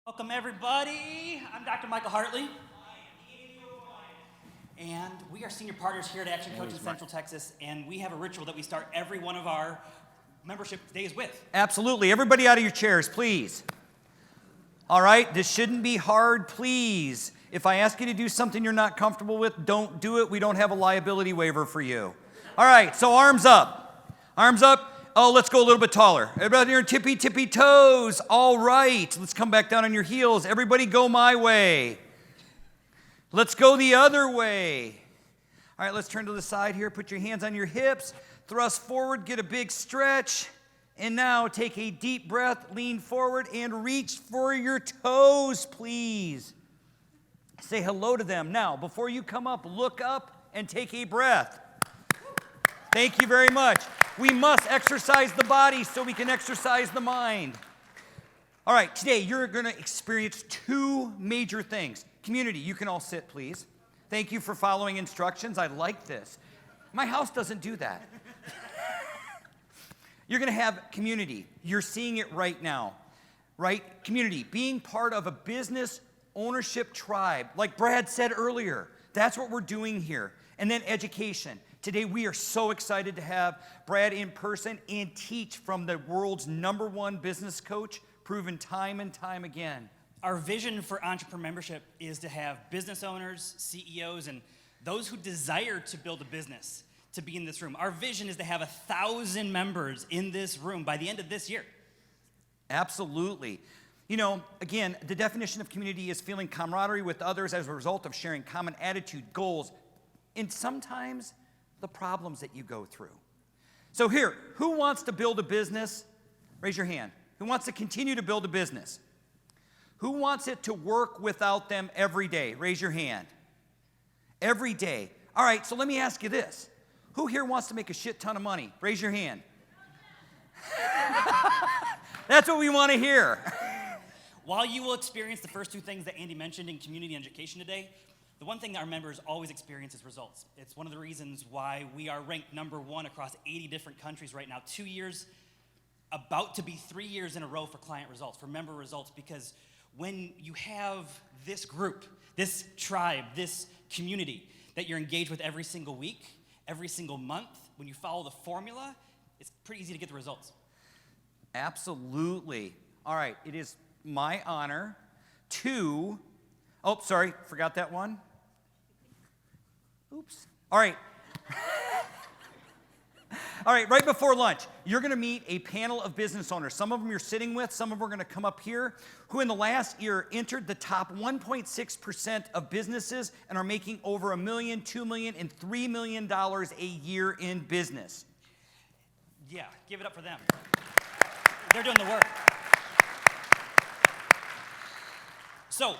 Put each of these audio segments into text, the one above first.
Welcome, everybody. I'm Dr. Michael Hartley. And we are senior partners here at Action Coach in Central Texas, and we have a ritual that we start every one of our membership days with. Absolutely. Everybody out of your chairs, please. All right, this shouldn't be hard, please. If I ask you to do something you're not comfortable with, don't do it. We don't have a liability waiver for you. All right, so arms up. Arms up. Oh, let's go a little bit taller. Everybody on your tippy toes. All right, let's come back down on your heels. Everybody go my way. Let's go the other way. All right, let's turn to the side here. Put your hands on your hips. Thrust forward, get a big stretch. And now take a deep breath, lean forward, and reach for your toes, please. Say hello to them. Now, before you come up, look up and take a breath. Thank you very much. We must exercise the body so we can exercise the mind. All right, today you're going to experience two major things. Community, you can all sit, please. Thank you for following instructions. I like this. My house doesn't do that. You're going to have community. You're seeing it right now, right? Community, being part of a business ownership tribe, like Brad said earlier. That's what we're doing here. And then education. Today, we are so excited to have Brad in person and teach from the world's #1 business coach, proven time and time again. Our vision for entrepreneurship is to have business owners, CEOs, and those who desire to build a business to be in this room. Our vision is to have 1,000 members in this room by the end of this year. Absolutely. You know, again, the definition of community is feeling camaraderie with others as a result of sharing common attitude, goals, and sometimes the problems that you go through. So here, who wants to build a business? Raise your hand. Who wants to continue to build a business? Who wants it to work without them every day? Raise your hand. Every day. All right, so let me ask you this. Who here wants to make a shit ton of money? Raise your hand. That's what we want to hear. While you will experience the first two things that Andy mentioned in community and education today, the one thing that our members always experience is results. It's one of the reasons why we are ranked #1 across 80 different countries right now. 2 years, about to be 3 years in a row for client results, for member results, because when you have this group, this tribe, this community that you're engaged with every single week, every single month, when you follow the formula, it's pretty easy to get the results. Absolutely. All right, it is my honor to, oh, sorry, forgot that one. Oops. All right. All right, right before lunch, you're going to meet a panel of business owners. Some of them you're sitting with, some of them are going to come up here, who in the last year entered the top 1.6% of businesses and are making over $1 million, $2 million, and $3 million a year in business. Yeah, give it up for them. They're doing the work. So,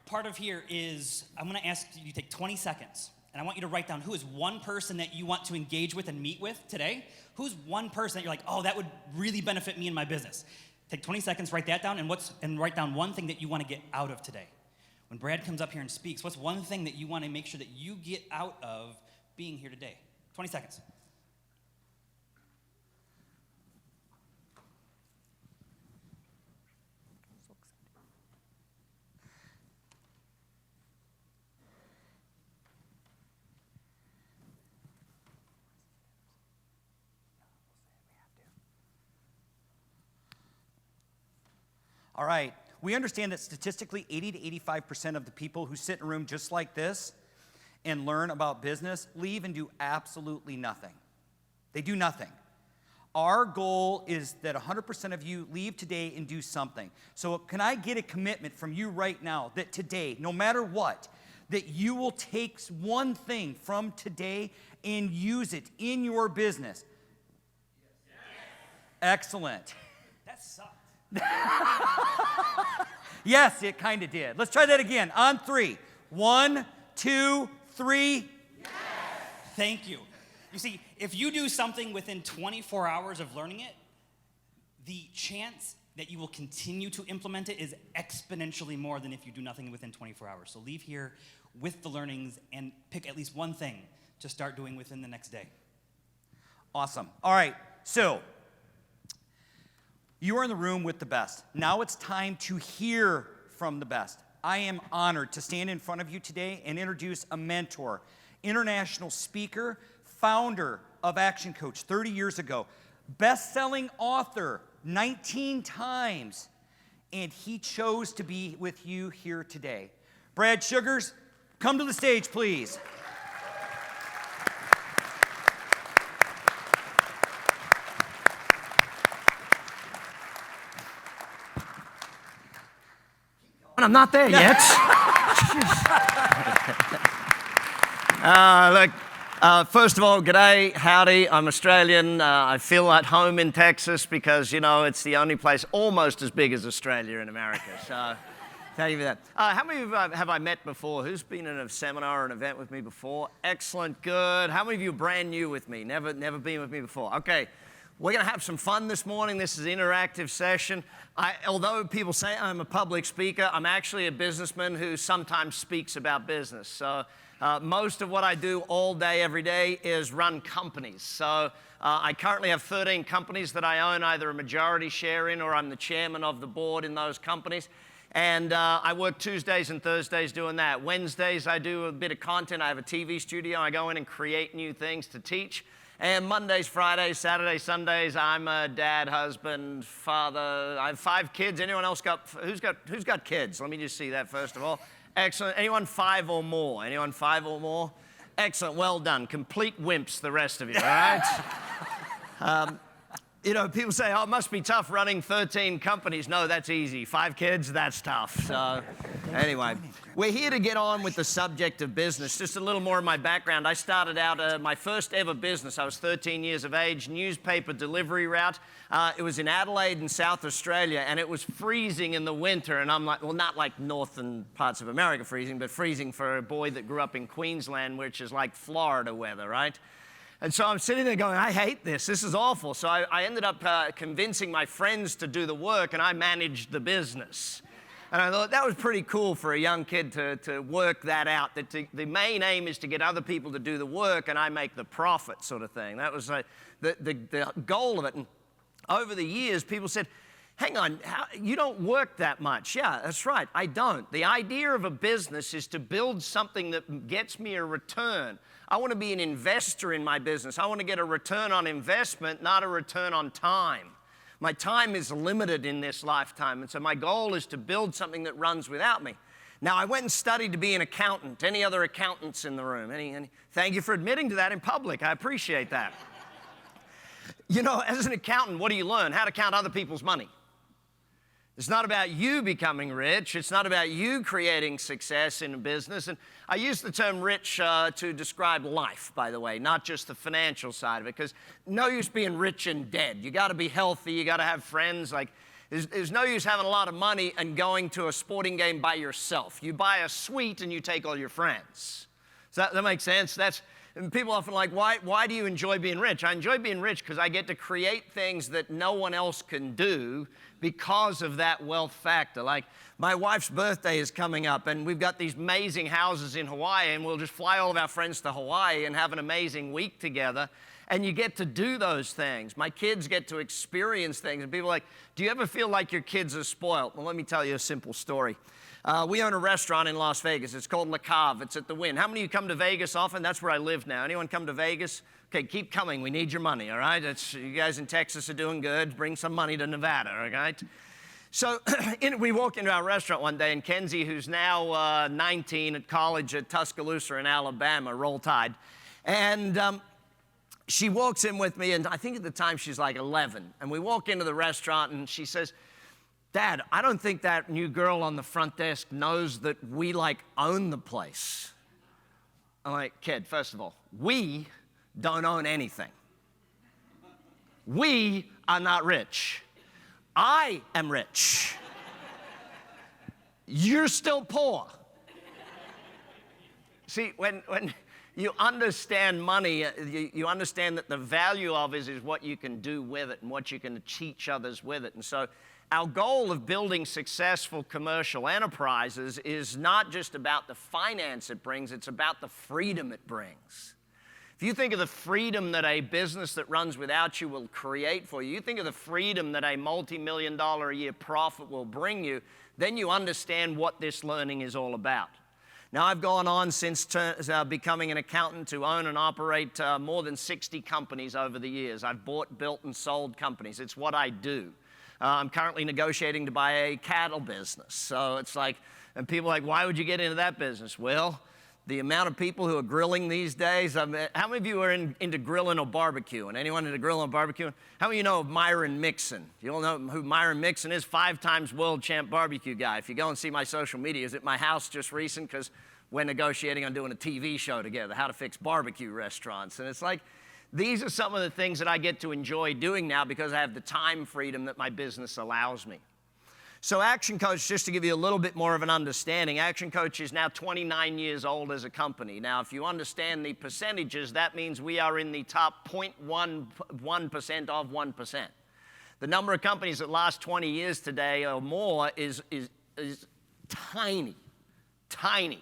part of here is I'm going to ask you to take 20 seconds. And I want you to write down who is one person that you want to engage with and meet with today. Who's one person that you're like, oh, that would really benefit me in my business? Take 20 seconds, write that down, and write down one thing that you want to get out of today. When Brad comes up here and speaks, what's one thing that you want to make sure that you get out of being here today? 20 seconds. All right, we understand that statistically 80 to 85% of the people who sit in a room just like this and learn about business leave and do absolutely nothing. They do nothing. Our goal is that 100% of you leave today and do something. So can I get a commitment from you right now that today, no matter what, that you will take one thing from today and use it in your business? Yes. Excellent. That sucked. Yes, it kind of did. Let's try that again. On 3. 1, 2, 3. Yes. Thank you. You see, if you do something within 24 hours of learning it, the chance that you will continue to implement it is exponentially more than if you do nothing within 24 hours. So leave here with the learnings and pick at least one thing to start doing within the next day. Awesome. All right, so you are in the room with the best. Now it's time to hear from the best. I am honored to stand in front of you today and introduce a mentor, international speaker, founder of Action Coach 30 years ago, best-selling author 19 times, and he chose to be with you here today. Brad Sugars, come to the stage, please. I'm not there yet. First of all, g'day, howdy. I'm Australian. I feel at home in Texas because, you know, it's the only place almost as big as Australia in America. So thank you for that. How many of you have I met before? Who's been in a seminar or an event with me before? Excellent, good. How many of you are brand new with me? Never been with me before? Okay. We're going to have some fun this morning. This is an interactive session. Although people say I'm a public speaker, I'm actually a businessman who sometimes speaks about business. So most of what I do all day, every day is run companies. So I currently have 13 companies that I own either a majority share in or I'm the chairman of the board in those companies. And I work Tuesdays and Thursdays doing that. Wednesdays I do a bit of content. I have a TV studio. I go in and create new things to teach. And Mondays, Fridays, Saturdays, Sundays, I'm a dad, husband, father. I have 5 kids. Anyone else who's got kids? Let me just see that first of all. Excellent. Anyone 5 or more? Anyone 5 or more? Excellent. Well done. Complete wimps, the rest of you, all right? You know, people say, oh, it must be tough running 13 companies. No, that's easy. 5 kids, that's tough. So anyway, we're here to get on with the subject of business. Just a little more of my background. I started out my first ever business. I was 13 years of age, newspaper delivery route. It was in Adelaide in South Australia, and it was freezing in the winter. And I'm like, well, not like northern parts of America freezing, but freezing for a boy that grew up in Queensland, which is like Florida weather, right? And so I'm sitting there going, I hate this. This is awful. So I ended up convincing my friends to do the work, and I managed the business. And I thought that was pretty cool for a young kid to work that out, that the main aim is to get other people to do the work, and I make the profit sort of thing. That was the goal of it. And over the years, people said, hang on, you don't work that much. Yeah, that's right, I don't. The idea of a business is to build something that gets me a return. I want to be an investor in my business. I want to get a return on investment, not a return on time. My time is limited in this lifetime, and so my goal is to build something that runs without me. Now, I went and studied to be an accountant. Any other accountants in the room? Any? Thank you for admitting to that in public. I appreciate that. You know, as an accountant, what do you learn? How to count other people's money. It's not about you becoming rich. It's not about you creating success in a business. And I use the term rich to describe life, by the way, not just the financial side of it, because no use being rich and dead. You got to be healthy. You got to have friends. Like, there's no use having a lot of money and going to a sporting game by yourself. You buy a suite and you take all your friends. Does that make sense? And people often are like, why do you enjoy being rich? I enjoy being rich because I get to create things that no one else can do because of that wealth factor. Like, my wife's birthday is coming up, and we've got these amazing houses in Hawaii, and we'll just fly all of our friends to Hawaii and have an amazing week together. And you get to do those things. My kids get to experience things. And people are like, do you ever feel like your kids are spoiled? Well, let me tell you a simple story. We own a restaurant in Las Vegas. It's called Le Cave. It's at the Wynn. How many of you come to Vegas often? That's where I live now. Anyone come to Vegas? Okay, keep coming. We need your money, all right? You guys in Texas are doing good. Bring some money to Nevada, all right? So we walk into our restaurant one day, and Kenzie, who's now 19 at college at Tuscaloosa in Alabama, Roll Tide, and she walks in with me, and I think at the time she's like 11. And we walk into the restaurant, and she says, Dad, I don't think that new girl on the front desk knows that we, like, own the place. I'm like, kid, first of all, we don't own anything. We are not rich. I am rich. You're still poor. See, when you understand money, you understand that the value of it is what you can do with it and what you can teach others with it. And so our goal of building successful commercial enterprises is not just about the finance it brings, it's about the freedom it brings. If you think of the freedom that a business that runs without you will create for you, you think of the freedom that a multi-million-dollar a year profit will bring you, then you understand what this learning is all about. Now, I've gone on since becoming an accountant to own and operate more than 60 companies over the years. I've bought, built, and sold companies. It's what I do. I'm currently negotiating to buy a cattle business. So it's like, and people are like, why would you get into that business? Well, the amount of people who are grilling these days, how many of you are into grilling or barbecuing? Anyone into grilling or barbecuing? How many of you know of Myron Mixon? You all know who Myron Mixon is? 5-time world champ barbecue guy. If you go and see my social media, is at my house just recent because we're negotiating on doing a TV show together, how to fix barbecue restaurants. And it's like, these are some of the things that I get to enjoy doing now because I have the time freedom that my business allows me. So Action Coach, just to give you a little bit more of an understanding, Action Coach is now 29 years old as a company. Now, if you understand the percentages, that means we are in the top 0.11% of 1%. The number of companies that last 20 years today or more is tiny, tiny.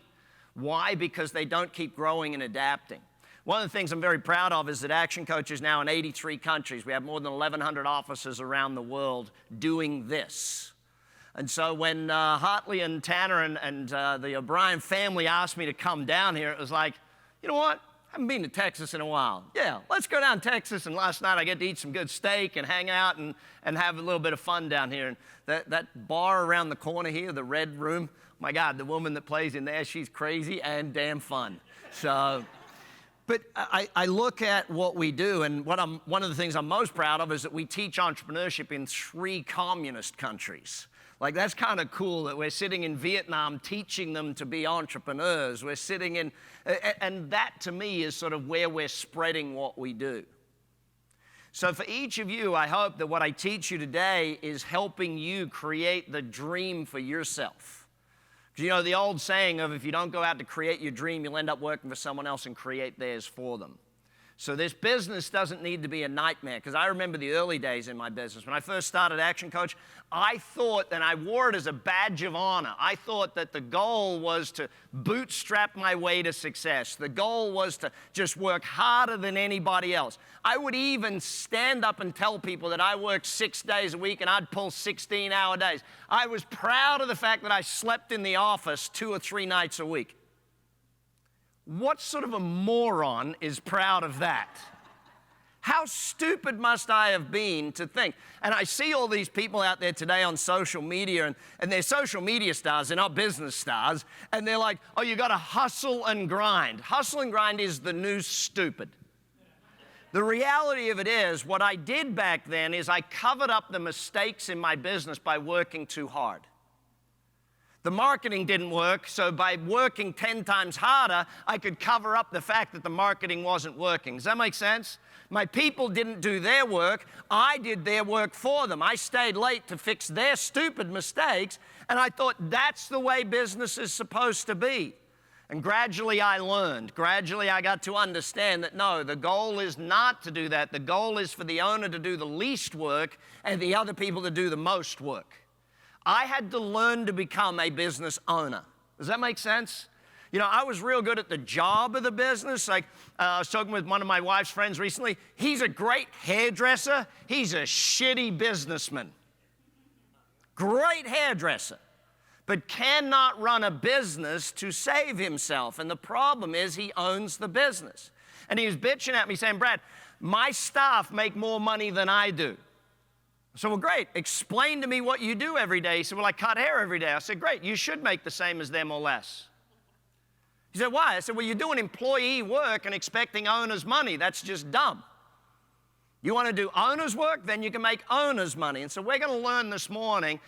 Why? Because they don't keep growing and adapting. One of the things I'm very proud of is that Action Coach is now in 83 countries. We have more than 1,100 offices around the world doing this. And so when Hartley and Tanner and the O'Brien family asked me to come down here, it was like, you know what? I haven't been to Texas in a while. Yeah, let's go down to Texas. And last night I get to eat some good steak and hang out and have a little bit of fun down here. And that bar around the corner here, the Red Room, my God, the woman that plays in there, she's crazy and damn fun. So, but I look at what we do, and one of the things I'm most proud of is that we teach entrepreneurship in 3 communist countries. Like, that's kind of cool that we're sitting in Vietnam teaching them to be entrepreneurs. We're sitting in, and that to me is sort of where we're spreading what we do. So for each of you, I hope that what I teach you today is helping you create the dream for yourself. You know the old saying of if you don't go out to create your dream, you'll end up working for someone else and create theirs for them. So this business doesn't need to be a nightmare, because I remember the early days in my business. When I first started Action Coach, I thought, and I wore it as a badge of honor, I thought that the goal was to bootstrap my way to success. The goal was to just work harder than anybody else. I would even stand up and tell people that I worked 6 days a week and I'd pull 16-hour days. I was proud of the fact that I slept in the office 2 or 3 nights a week. What sort of a moron is proud of that? How stupid must I have been to think? And I see all these people out there today on social media, and they're social media stars, they're not business stars, and they're like, oh, you got to hustle and grind. Hustle and grind is the new stupid. The reality of it is, what I did back then is I covered up the mistakes in my business by working too hard. The marketing didn't work, so by working 10 times harder, I could cover up the fact that the marketing wasn't working. Does that make sense? My people didn't do their work. I did their work for them. I stayed late to fix their stupid mistakes, and I thought that's the way business is supposed to be. And gradually I learned. Gradually I got to understand that no, the goal is not to do that. The goal is for the owner to do the least work and the other people to do the most work. I had to learn to become a business owner. Does that make sense? You know, I was real good at the job of the business. Like, I was talking with one of my wife's friends recently. He's a great hairdresser. He's a shitty businessman. Great hairdresser, but cannot run a business to save himself. And the problem is he owns the business. And he was bitching at me saying, Brad, my staff make more money than I do. So, well, great. Explain to me what you do every day. He said, well, I cut hair every day. I said, great. You should make the same as them or less. He said, why? I said, well, you're doing employee work and expecting owners' money. That's just dumb. You want to do owner's work? Then you can make owner's money. And so we're going to learn this morning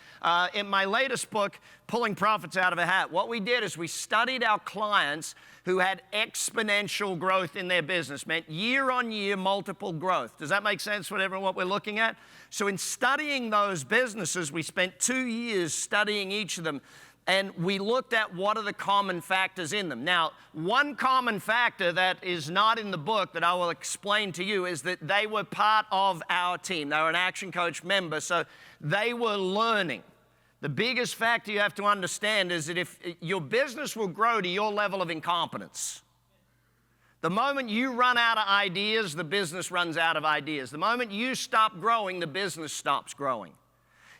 in my latest book, Pulling Profits Out of a Hat. What we did is we studied our clients who had exponential growth in their business, meant year-on-year multiple growth. Does that make sense, what we're looking at? So in studying those businesses, we spent 2 years studying each of them, and we looked at what are the common factors in them. Now, one common factor that is not in the book that I will explain to you is that they were part of our team. They were an Action Coach member, so they were learning. The biggest factor you have to understand is that if your business will grow to your level of incompetence. The moment you run out of ideas, the business runs out of ideas. The moment you stop growing, the business stops growing.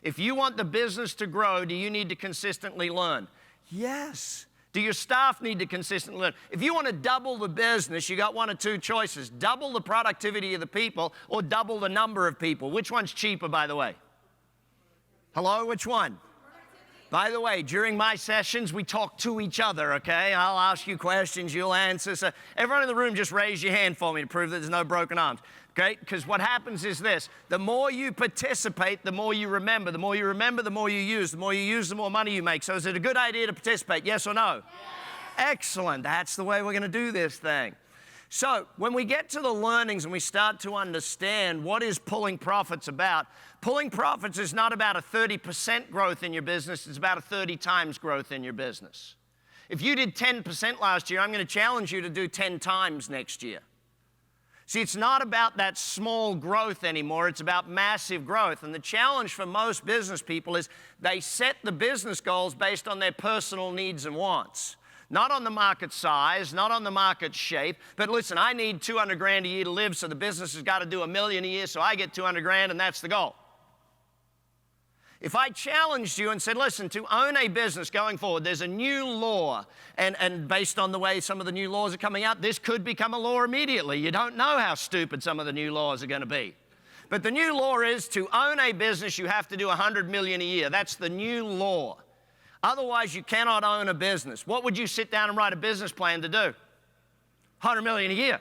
If you want the business to grow, do you need to consistently learn? Yes. Do your staff need to consistently learn? If you want to double the business, you got one of two choices. Double the productivity of the people or double the number of people. Which one's cheaper, by the way? Hello, which one? By the way, during my sessions, we talk to each other, okay? I'll ask you questions, you'll answer. So everyone in the room, just raise your hand for me to prove that there's no broken arms, okay? Because what happens is this. The more you participate, the more you remember. The more you remember, the more you use. The more you use, the more money you make. So is it a good idea to participate, yes or no? Yes. Excellent. That's the way we're going to do this thing. So when we get to the learnings and we start to understand what is pulling profits about, pulling profits is not about a 30% growth in your business, it's about a 30 times growth in your business. If you did 10% last year, I'm going to challenge you to do 10 times next year. See, it's not about that small growth anymore, it's about massive growth. And the challenge for most business people is they set the business goals based on their personal needs and wants. Not on the market size, not on the market shape, but listen, I need 200 grand a year to live, so the business has got to do $1 million a year, so I get 200 grand, and that's the goal. If I challenged you and said, listen, to own a business going forward, there's a new law, and based on the way some of the new laws are coming out, this could become a law immediately. You don't know how stupid some of the new laws are going to be. But the new law is to own a business, you have to do 100 million a year. That's the new law. Otherwise, you cannot own a business. What would you sit down and write a business plan to do? 100 million a year.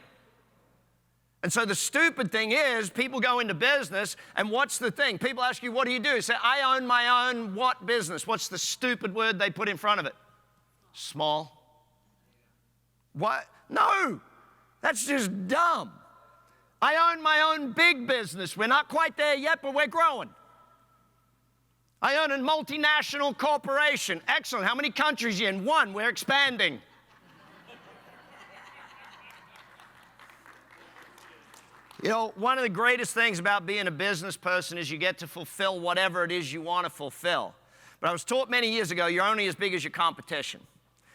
And so the stupid thing is, people go into business, and what's the thing? People ask you, what do you do? You say, I own my own what business? What's the stupid word they put in front of it? Small. What? No, that's just dumb. I own my own big business. We're not quite there yet, but we're growing. I own a multinational corporation. Excellent. How many countries are you in? 1. We're expanding. You know, one of the greatest things about being a business person is you get to fulfill whatever it is you want to fulfill. But I was taught many years ago, you're only as big as your competition.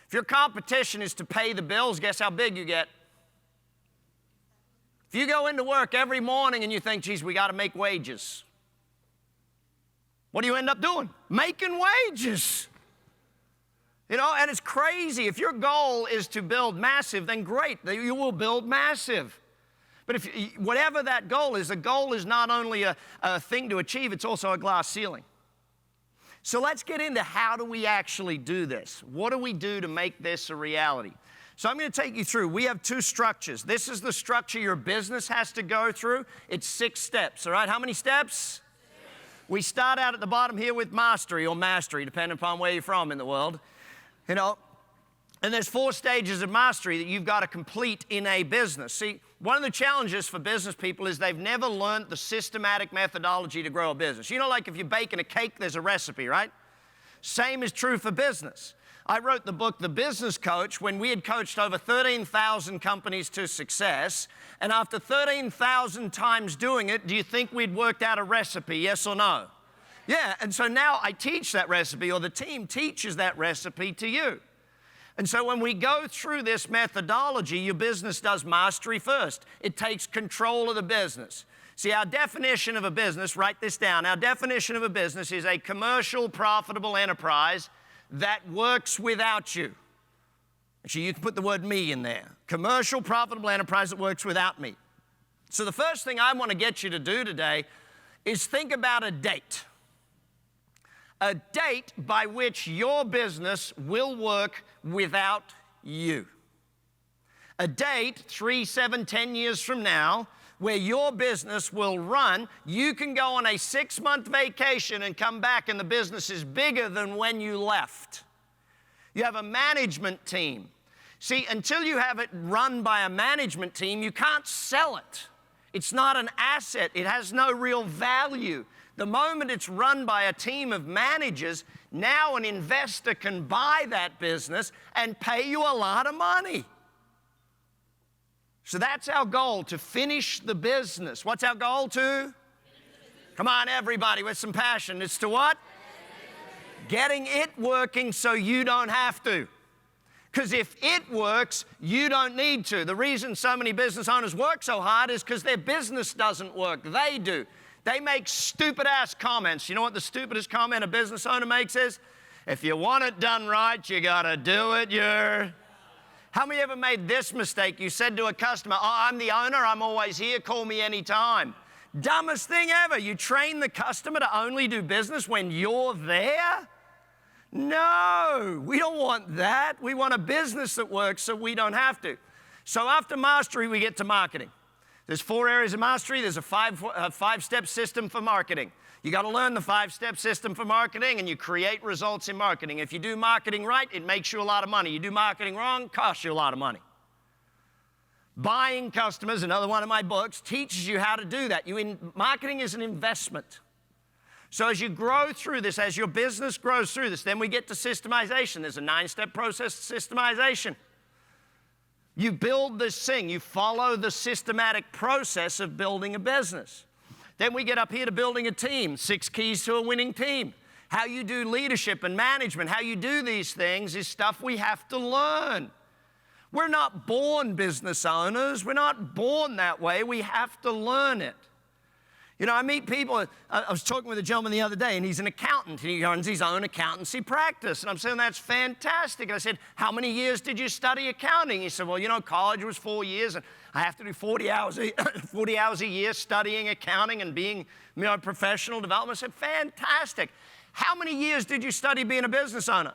If your competition is to pay the bills, guess how big you get? If you go into work every morning and you think, geez, we got to make wages. What do you end up doing? Making wages. You know, and it's crazy. If your goal is to build massive, then great, you will build massive. But if whatever that goal is, the goal is not only a thing to achieve, it's also a glass ceiling. So let's get into how do we actually do this? What do we do to make this a reality? So I'm going to take you through. We have 2 structures. This is the structure your business has to go through. It's 6 steps, all right? How many steps? We start out at the bottom here with mastery, or mastery, depending upon where you're from in the world. You know, and there's 4 stages of mastery that you've got to complete in a business. See, one of the challenges for business people is they've never learned the systematic methodology to grow a business. You know, like if you're baking a cake, there's a recipe, right? Same is true for business. I wrote the book, The Business Coach, when we had coached over 13,000 companies to success. And after 13,000 times doing it, do you think we'd worked out a recipe, yes or no? Yeah, and so now I teach that recipe, or the team teaches that recipe to you. And so when we go through this methodology, your business does mastery first. It takes control of the business. See, our definition of a business, write this down, our definition of a business is a commercial, profitable enterprise that works without you. Actually, you can put the word me in there. Commercial, profitable enterprise that works without me. So the first thing I want to get you to do today is think about a date. A date by which your business will work without you. A date 3, 7, 10 years from now where your business will run. You can go on a 6-month vacation and come back and the business is bigger than when you left. You have a management team. See, until you have it run by a management team, you can't sell it. It's not an asset. It has no real value. The moment it's run by a team of managers, now an investor can buy that business and pay you a lot of money. So that's our goal, to finish the business. What's our goal to? Come on, everybody, with some passion. It's to what? Getting it working so you don't have to. Because if it works, you don't need to. The reason so many business owners work so hard is because their business doesn't work. They do. They make stupid-ass comments. You know what the stupidest comment a business owner makes is? If you want it done right, you got to do it How many ever made this mistake? You said to a customer, oh, I'm the owner, I'm always here, call me anytime. Dumbest thing ever. You train the customer to only do business when you're there? No, we don't want that. We want a business that works so we don't have to. So after mastery, we get to marketing. There's 4 areas of mastery. There's a five-step system for marketing. You got to learn the 5-step system for marketing, and you create results in marketing. If you do marketing right, it makes you a lot of money. You do marketing wrong, costs you a lot of money. Buying customers, another one of my books, teaches you how to do that. Marketing is an investment. So as you grow through this, as your business grows through this, then we get to systemization. There's a 9-step process to systemization. You build this thing. You follow the systematic process of building a business. Then we get up here to building a team, 6 keys to a winning team. How you do leadership and management, how you do these things is stuff we have to learn. We're not born business owners. We're not born that way. We have to learn it. You know, I meet people, I was talking with a gentleman the other day, and he's an accountant, and he runs his own accountancy practice. And I'm saying, that's fantastic. And I said, how many years did you study accounting? He said, well, you know, college was 4 years, and I have to do 40 hours a year studying accounting and being, you know, professional development. I said, fantastic. How many years did you study being a business owner?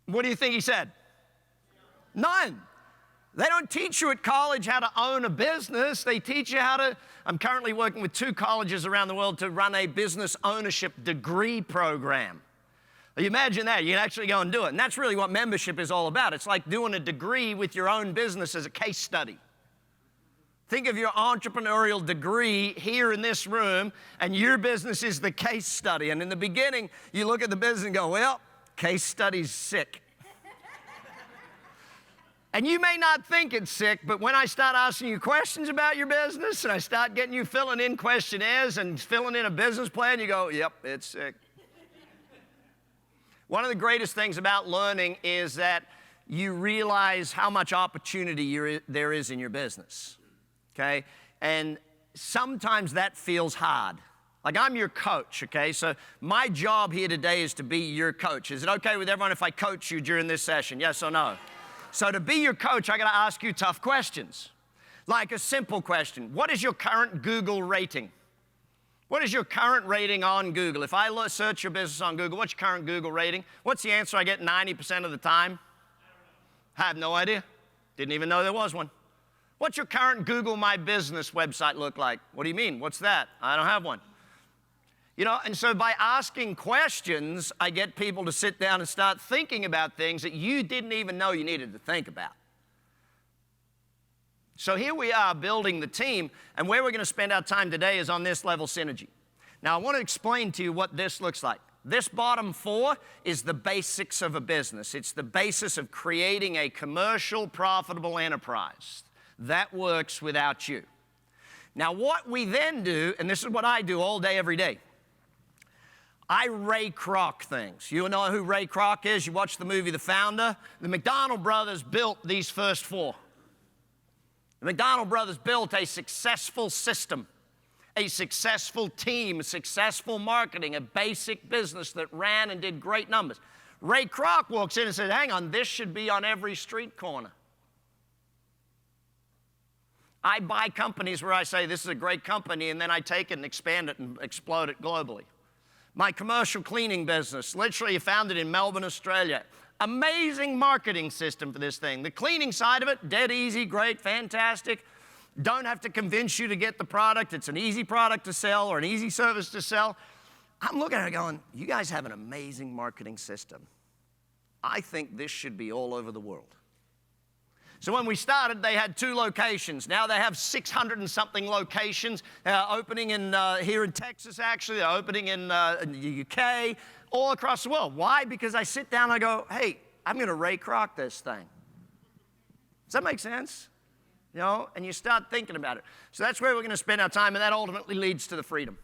What do you think he said? None. They don't teach you at college how to own a business. They teach you how to, I'm currently working with 2 colleges around the world to run a business ownership degree program. You imagine that, you can actually go and do it. And that's really what membership is all about. It's like doing a degree with your own business as a case study. Think of your entrepreneurial degree here in this room, and your business is the case study. And in the beginning, you look at the business and go, well, case study's sick. And you may not think it's sick, but when I start asking you questions about your business and I start getting you filling in questionnaires and filling in a business plan, you go, yep, it's sick. One of the greatest things about learning is that you realize how much opportunity there is in your business, okay? And sometimes that feels hard. Like, I'm your coach, okay? So my job here today is to be your coach. Is it okay with everyone if I coach you during this session? Yes or no? So to be your coach, I got to ask you tough questions. Like a simple question. What is your current Google rating? What is your current rating on Google? If I search your business on Google, what's your current Google rating? What's the answer I get 90% of the time? I have no idea. Didn't even know there was one. What's your current Google My Business website look like? What do you mean? What's that? I don't have one. You know, and so by asking questions, I get people to sit down and start thinking about things that you didn't even know you needed to think about. So here we are building the team, and where we're going to spend our time today is on this level synergy. Now, I want to explain to you what this looks like. This bottom 4 is the basics of a business. It's the basis of creating a commercial, profitable enterprise that works without you. Now, what we then do, and this is what I do all day, every day, I Ray Kroc things. You know who Ray Kroc is? You watch the movie The Founder? The McDonald brothers built these first 4. The McDonald brothers built a successful system, a successful team, successful marketing, a basic business that ran and did great numbers. Ray Kroc walks in and says, hang on, this should be on every street corner. I buy companies where I say this is a great company, and then I take it and expand it and explode it globally. My commercial cleaning business, literally founded in Melbourne, Australia. Amazing marketing system for this thing. The cleaning side of it, dead easy, great, fantastic. Don't have to convince you to get the product. It's an easy product to sell or an easy service to sell. I'm looking at it going, you guys have an amazing marketing system. I think this should be all over the world. So when we started, they had 2 locations. Now they have 600 and something locations, opening here in Texas, actually. They're opening in the UK, all across the world. Why? Because I sit down and I go, hey, I'm going to Ray Kroc this thing. Does that make sense? You know, and you start thinking about it. So that's where we're going to spend our time, and that ultimately leads to the freedom.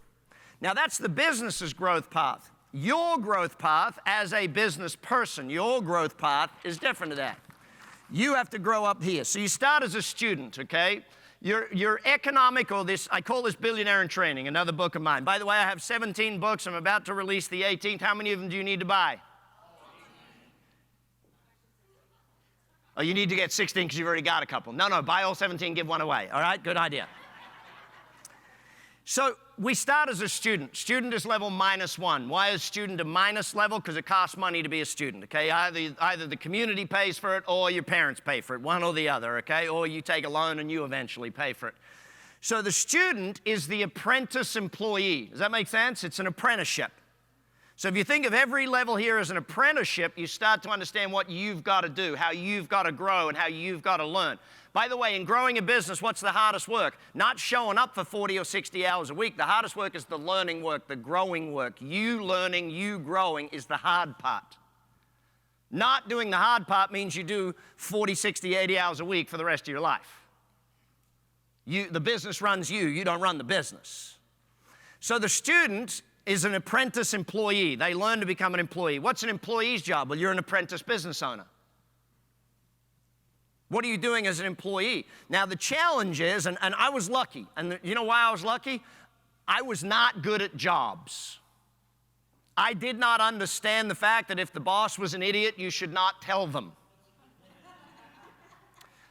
Now that's the business's growth path. Your growth path as a business person, your growth path is different to that. You have to grow up here. So you start as a student, okay? Your economic, or this, I call this Billionaire in Training, another book of mine. By the way, I have 17 books. I'm about to release the 18th. How many of them do you need to buy? Oh, you need to get 16 because you've already got a couple. No, buy all 17, give one away. All right, good idea. So we start as a student. Student is level -1. Why is student a minus level? Because it costs money to be a student, okay? Either the community pays for it or your parents pay for it, one or the other, okay? Or you take a loan and you eventually pay for it. So the student is the apprentice employee. Does that make sense? It's an apprenticeship. So if you think of every level here as an apprenticeship, you start to understand what you've got to do, how you've got to grow, and how you've got to learn. By the way, in growing a business, what's the hardest work? Not showing up for 40 or 60 hours a week. The hardest work is the learning work, the growing work. You learning, you growing is the hard part. Not doing the hard part means you do 40, 60, 80 hours a week for the rest of your life. The business runs you. You don't run the business. So the student is an apprentice employee. They learn to become an employee. What's an employee's job? Well, you're an apprentice business owner. What are you doing as an employee? Now, the challenge is, and I was lucky, and you know why I was lucky? I was not good at jobs. I did not understand the fact that if the boss was an idiot, you should not tell them.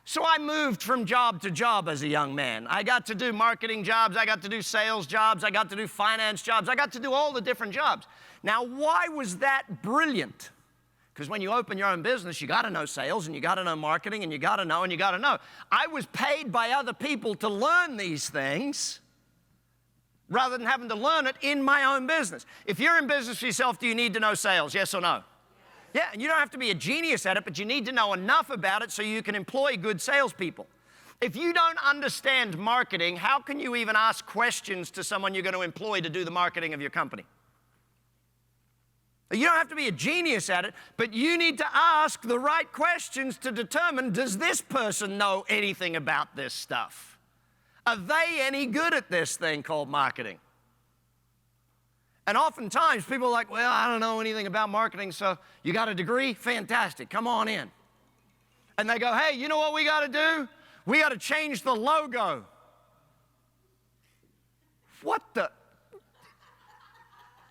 So I moved from job to job as a young man. I got to do marketing jobs, I got to do sales jobs, I got to do finance jobs, I got to do all the different jobs. Now, why was that brilliant? Because when you open your own business, you got to know sales, and you got to know marketing, and you got to know, and you got to know. I was paid by other people to learn these things rather than having to learn it in my own business. If you're in business for yourself, do you need to know sales? Yes or no? Yeah, and you don't have to be a genius at it, but you need to know enough about it so you can employ good salespeople. If you don't understand marketing, how can you even ask questions to someone you're going to employ to do the marketing of your company? You don't have to be a genius at it, but you need to ask the right questions to determine, does this person know anything about this stuff? Are they any good at this thing called marketing? And oftentimes people are like, well, I don't know anything about marketing, so you got a degree? Fantastic, come on in. And they go, hey, you know what we got to do? We got to change the logo. What the?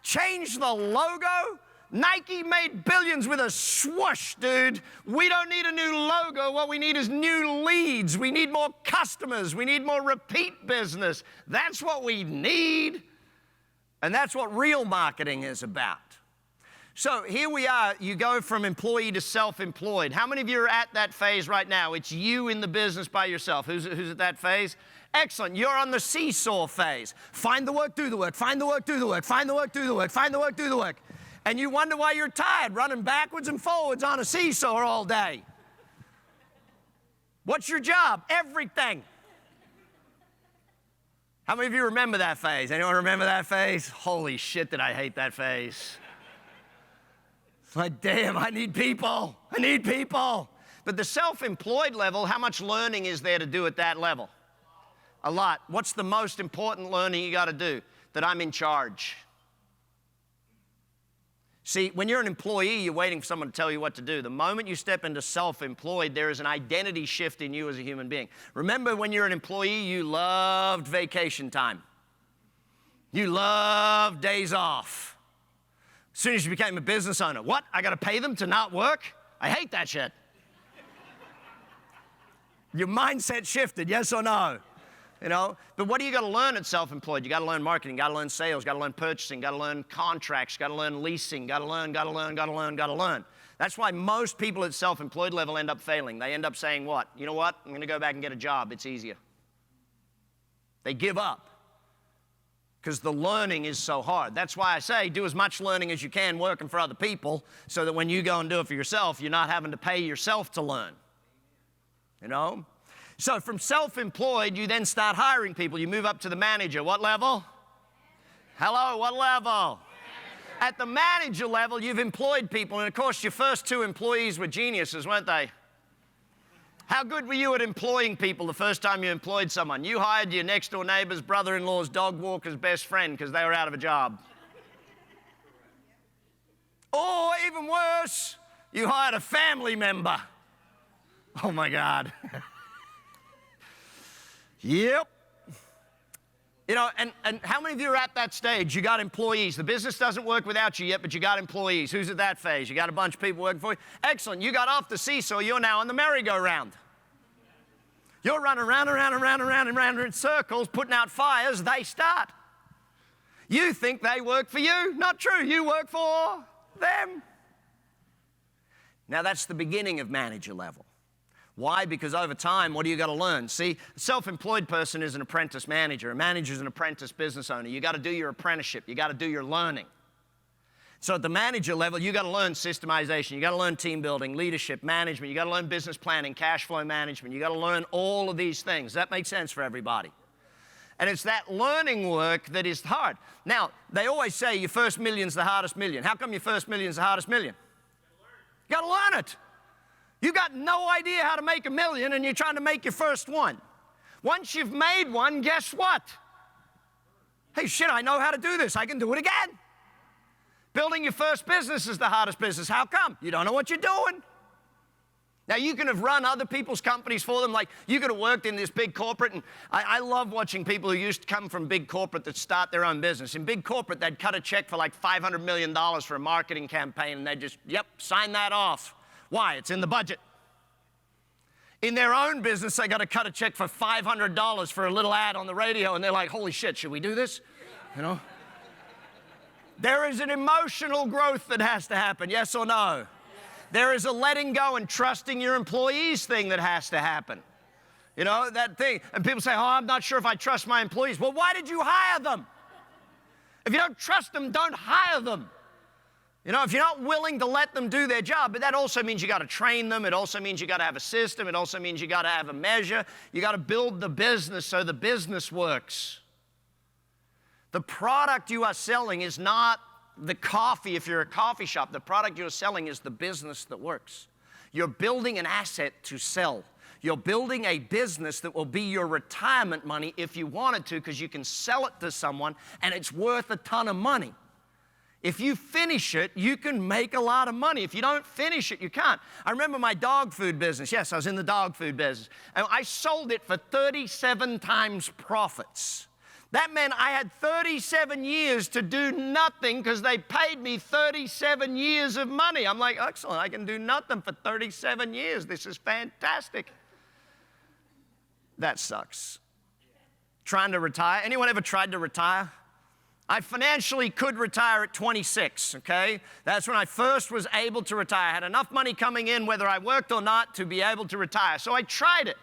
Change the logo? Nike made billions with a swoosh, dude. We don't need a new logo. What we need is new leads. We need more customers. We need more repeat business. That's what we need. And that's what real marketing is about. So here we are. You go from employee to self-employed. How many of you are at that phase right now? It's you in the business by yourself. Who's at that phase? Excellent. You're on the seesaw phase. Find the work, do the work. Find the work, do the work. Find the work, do the work. Find the work, do the work. And you wonder why you're tired, running backwards and forwards on a seesaw all day. What's your job? Everything. How many of you remember that phase? Anyone remember that phase? Holy shit, did I hate that phase. It's like, damn, I need people. I need people. But the self-employed level, how much learning is there to do at that level? A lot. What's the most important learning you got to do? That I'm in charge. See, when you're an employee, you're waiting for someone to tell you what to do. The moment you step into self-employed, there is an identity shift in you as a human being. Remember, when you're an employee, you loved vacation time. You loved days off. As soon as you became a business owner, what? I got to pay them to not work? I hate that shit. Your mindset shifted, yes or no? You know, but what do you got to learn at self-employed? You got to learn marketing, got to learn sales, got to learn purchasing, got to learn contracts, got to learn leasing, got to learn. That's why most people at self-employed level end up failing. They end up saying what? You know what? I'm going to go back and get a job. It's easier. They give up because the learning is so hard. That's why I say do as much learning as you can working for other people so that when you go and do it for yourself, you're not having to pay yourself to learn. You know? So from self-employed, you then start hiring people. You move up to the manager. What level? Hello, what level? Manager. At the manager level, you've employed people. And of course, your first two employees were geniuses, weren't they? How good were you at employing people the first time you employed someone? You hired your next door neighbor's brother-in-law's dog walker's best friend because they were out of a job. Or even worse, you hired a family member. Oh my God. Yep. You know, and how many of you are at that stage? You got employees. The business doesn't work without you yet, but you got employees. Who's at that phase? You got a bunch of people working for you. Excellent. You got off the seesaw. You're now on the merry-go-round. You're running around in circles, putting out fires. They start. You think they work for you. Not true. You work for them. Now, that's the beginning of manager level. Why? Because over time, what do you got to learn? See, a self-employed person is an apprentice manager. A manager is an apprentice business owner. You got to do your apprenticeship. You got to do your learning. So at the manager level, you got to learn systemization. You got to learn team building, leadership, management. You got to learn business planning, cash flow management. You got to learn all of these things. That makes sense for everybody. And it's that learning work that is hard. Now, they always say your first million's the hardest million. How come your first million's the hardest million? You got to learn it. You got no idea how to make a million and you're trying to make your first one. Once you've made one, guess what? Hey, shit, I know how to do this. I can do it again. Building your first business is the hardest business. How come? You don't know what you're doing. Now, you can have run other people's companies for them. Like, you could have worked in this big corporate, and I love watching people who used to come from big corporate that start their own business. In big corporate, they'd cut a check for like $500 million for a marketing campaign, and they'd just, yep, sign that off. Why? It's in the budget. In their own business, they got to cut a check for $500 for a little ad on the radio, and they're like, holy shit, should we do this? You know? There is an emotional growth that has to happen, yes or no? There is a letting go and trusting your employees thing that has to happen. You know, that thing. And people say, oh, I'm not sure if I trust my employees. Well, why did you hire them? If you don't trust them, don't hire them. You know, if you're not willing to let them do their job, but that also means you got to train them. It also means you got to have a system. It also means you got to have a measure. You got to build the business so the business works. The product you are selling is not the coffee if you're a coffee shop. The product you're selling is the business that works. You're building an asset to sell. You're building a business that will be your retirement money if you wanted to, because you can sell it to someone and it's worth a ton of money. If you finish it, you can make a lot of money. If you don't finish it, you can't. I remember my dog food business. Yes, I was in the dog food business. And I sold it for 37 times profits. That meant I had 37 years to do nothing because they paid me 37 years of money. I'm like, excellent, I can do nothing for 37 years. This is fantastic. That sucks. Trying to retire. Anyone ever tried to retire? I financially could retire at 26, okay? That's when I first was able to retire. I had enough money coming in, whether I worked or not, to be able to retire. So I tried it.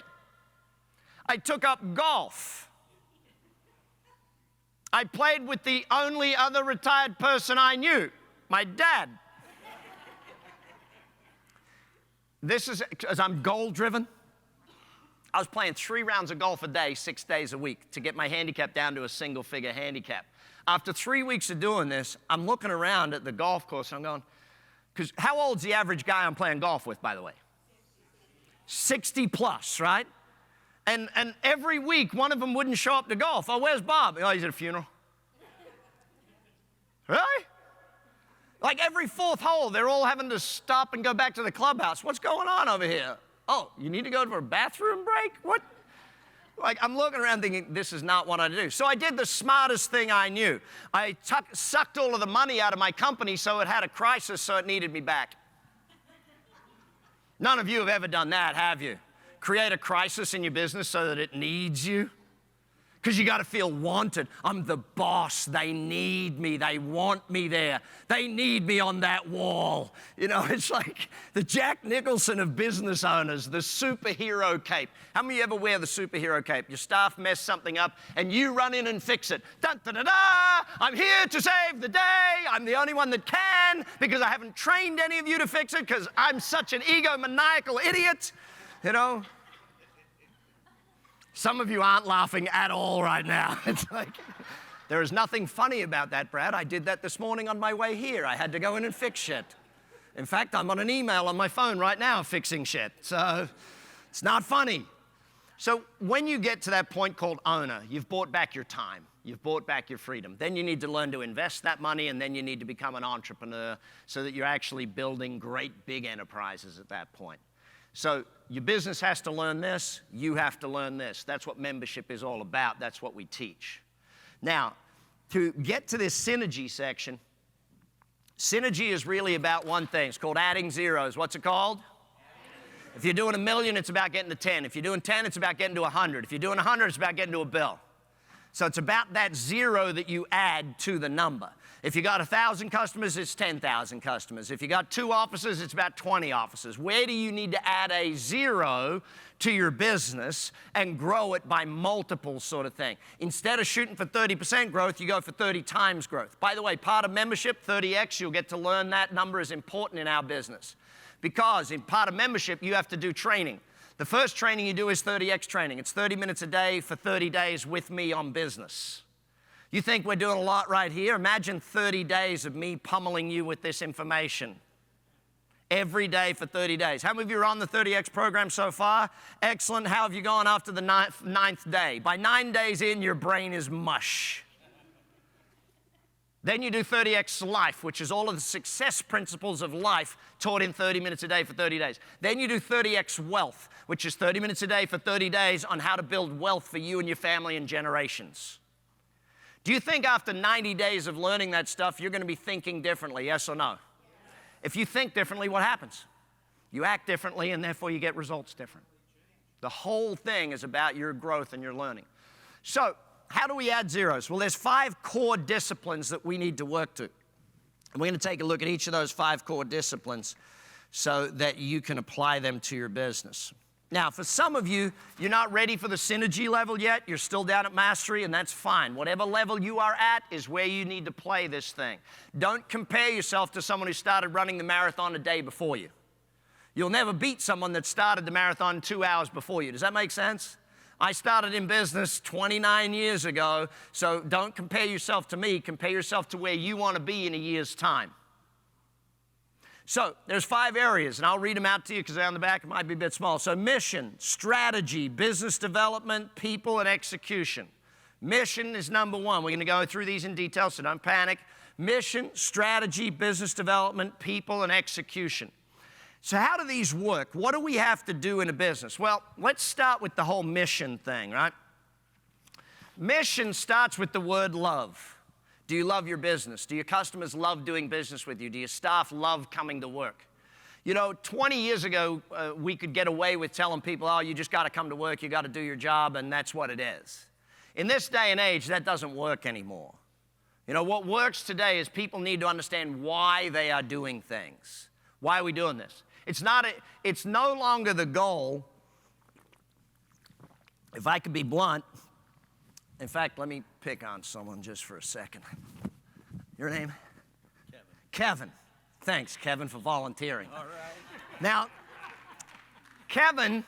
I took up golf. I played with the only other retired person I knew, my dad. This is because I'm goal-driven. I was playing 3 rounds of golf a day, 6 days a week, to get my handicap down to a single-figure handicap. After 3 weeks of doing this, I'm looking around at the golf course, and I'm going, because how old's the average guy I'm playing golf with, by the way? 60 plus, right? And every week, one of them wouldn't show up to golf. Oh, where's Bob? Oh, he's at a funeral. Really? Like every 4th hole, they're all having to stop and go back to the clubhouse. What's going on over here? Oh, you need to go for a bathroom break? What? Like, I'm looking around thinking, this is not what I do. So I did the smartest thing I knew. I sucked all of the money out of my company so it had a crisis, so it needed me back. None of you have ever done that, have you? Create a crisis in your business so that it needs you? Because you got to feel wanted. I'm the boss. They need me. They want me there. They need me on that wall. You know, it's like the Jack Nicholson of business owners, the superhero cape. How many of you ever wear the superhero cape? Your staff mess something up and you run in and fix it. Dun, da, da, da. I'm here to save the day. I'm the only one that can because I haven't trained any of you to fix it because I'm such an egomaniacal idiot. You know? Some of you aren't laughing at all right now. It's like, there is nothing funny about that, Brad. I did that this morning on my way here. I had to go in and fix shit. In fact, I'm on an email on my phone right now fixing shit. So it's not funny. So when you get to that point called owner, you've bought back your time. You've bought back your freedom. Then you need to learn to invest that money, and then you need to become an entrepreneur so that you're actually building great big enterprises at that point. So your business has to learn this. You have to learn this. That's what membership is all about. That's what we teach. Now, to get to this synergy section, synergy is really about one thing. It's called adding zeros. What's it called? If you're doing 1 million, it's about getting to 10. If you're doing 10, it's about getting to 100. If you're doing 100, it's about getting to a bill. So it's about that zero that you add to the number. If you got 1,000 customers, it's 10,000 customers. If you got 2 offices, it's about 20 offices. Where do you need to add a zero to your business and grow it by multiples sort of thing? Instead of shooting for 30% growth, you go for 30 times growth. By the way, part of membership, 30X, you'll get to learn that number is important in our business. Because in part of membership, you have to do training. The first training you do is 30X training. It's 30 minutes a day for 30 days with me on business. You think we're doing a lot right here? Imagine 30 days of me pummeling you with this information. Every day for 30 days. How many of you are on the 30X program so far? Excellent. How have you gone after the ninth day? By 9 days in, your brain is mush. Then you do 30X Life, which is all of the success principles of life taught in 30 minutes a day for 30 days. Then you do 30X Wealth, which is 30 minutes a day for 30 days on how to build wealth for you and your family and generations. Do you think after 90 days of learning that stuff, you're going to be thinking differently, yes or no? Yes. If you think differently, what happens? You act differently, and therefore you get results different. The whole thing is about your growth and your learning. So, how do we add zeros? Well, there's 5 core disciplines that we need to work to. And we're going to take a look at each of those 5 core disciplines so that you can apply them to your business. Now, for some of you, you're not ready for the synergy level yet. You're still down at mastery, and that's fine. Whatever level you are at is where you need to play this thing. Don't compare yourself to someone who started running the marathon a day before you. You'll never beat someone that started the marathon 2 hours before you. Does that make sense? I started in business 29 years ago, so don't compare yourself to me. Compare yourself to where you want to be in a year's time. So there's 5 areas, and I'll read them out to you because they're on the back. It might be a bit small. So mission, strategy, business development, people, and execution. Mission is number 1. We're going to go through these in detail, so don't panic. Mission, strategy, business development, people, and execution. So how do these work? What do we have to do in a business? Well, let's start with the whole mission thing, right? Mission starts with the word love. Do you love your business? Do your customers love doing business with you? Do your staff love coming to work? You know, 20 years ago, we could get away with telling people, oh, you just got to come to work, you got to do your job, and that's what it is. In this day and age, that doesn't work anymore. You know, what works today is people need to understand why they are doing things. Why are we doing this? It's no longer the goal. If I could be blunt, in fact, let me pick on someone just for a second. Your name? Kevin. Thanks, Kevin, for volunteering. All right. Now, Kevin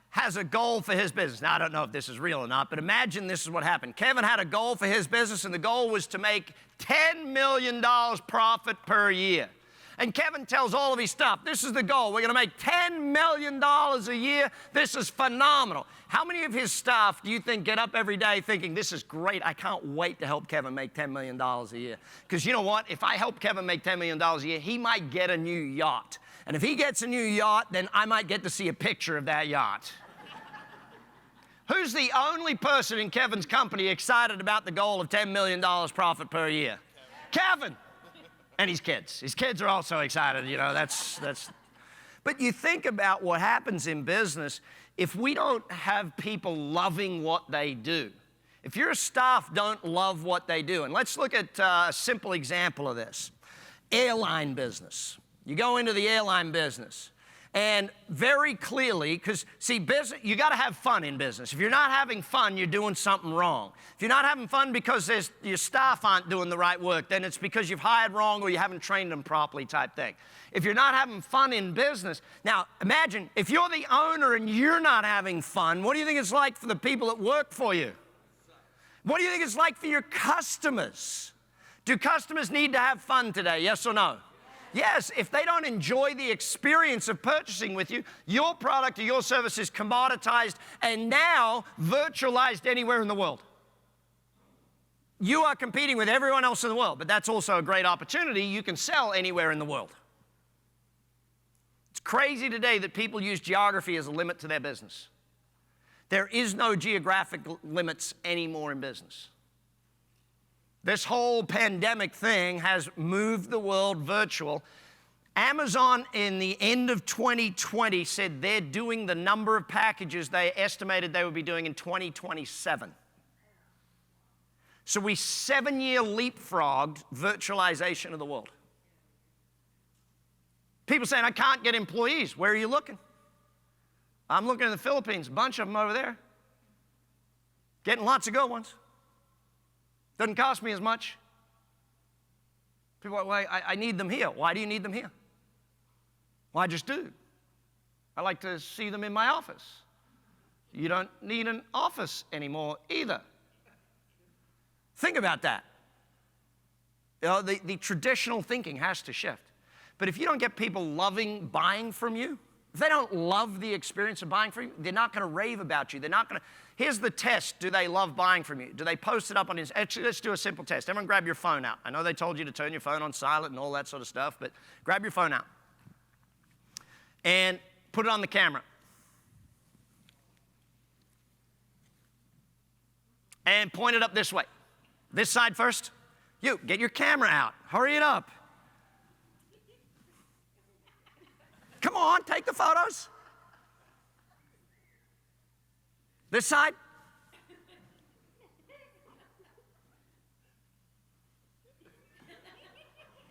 has a goal for his business. Now, I don't know if this is real or not, but imagine this is what happened. Kevin had a goal for his business, and the goal was to make $10 million profit per year. And Kevin tells all of his staff, this is the goal. We're going to make $10 million a year. This is phenomenal. How many of his staff do you think get up every day thinking, this is great. I can't wait to help Kevin make $10 million a year. Because you know what? If I help Kevin make $10 million a year, he might get a new yacht. And if he gets a new yacht, then I might get to see a picture of that yacht. Who's the only person in Kevin's company excited about the goal of $10 million profit per year? Kevin. And his kids. His kids are also excited, you know, that's. But you think about what happens in business if we don't have people loving what they do. If your staff don't love what they do, and let's look at a simple example of this. Airline business. You go into the airline business, and very clearly, because see, business, you got to have fun in business. If you're not having fun, you're doing something wrong. If you're not having fun because your staff aren't doing the right work, then it's because you've hired wrong or you haven't trained them properly type thing. If you're not having fun in business, now imagine if you're the owner and you're not having fun, what do you think it's like for the people that work for you? What do you think it's like for your customers? Do customers need to have fun today, yes or no? Yes, if they don't enjoy the experience of purchasing with you, your product or your service is commoditized and now virtualized anywhere in the world. You are competing with everyone else in the world, but that's also a great opportunity. You can sell anywhere in the world. It's crazy today that people use geography as a limit to their business. There is no geographic limits anymore in business. This whole pandemic thing has moved the world virtual. Amazon in the end of 2020 said they're doing the number of packages they estimated they would be doing in 2027. So we 7-year leapfrogged virtualization of the world. People saying, I can't get employees. Where are you looking? I'm looking in the Philippines, a bunch of them over there. Getting lots of good ones. Doesn't cost me as much. People are like, well, I need them here. Why do you need them here? Well, I just do. I like to see them in my office. You don't need an office anymore either. Think about that. You know, the traditional thinking has to shift. But if you don't get people loving buying from you, if they don't love the experience of buying from you, they're not going to rave about you. They're not going to. Here's the test. Do they love buying from you? Do they post it up on Instagram? Actually, let's do a simple test. Everyone grab your phone out. I know they told you to turn your phone on silent and all that sort of stuff, but grab your phone out and put it on the camera. And point it up this way. This side first. You, get your camera out. Hurry it up. Come on, take the photos. This side.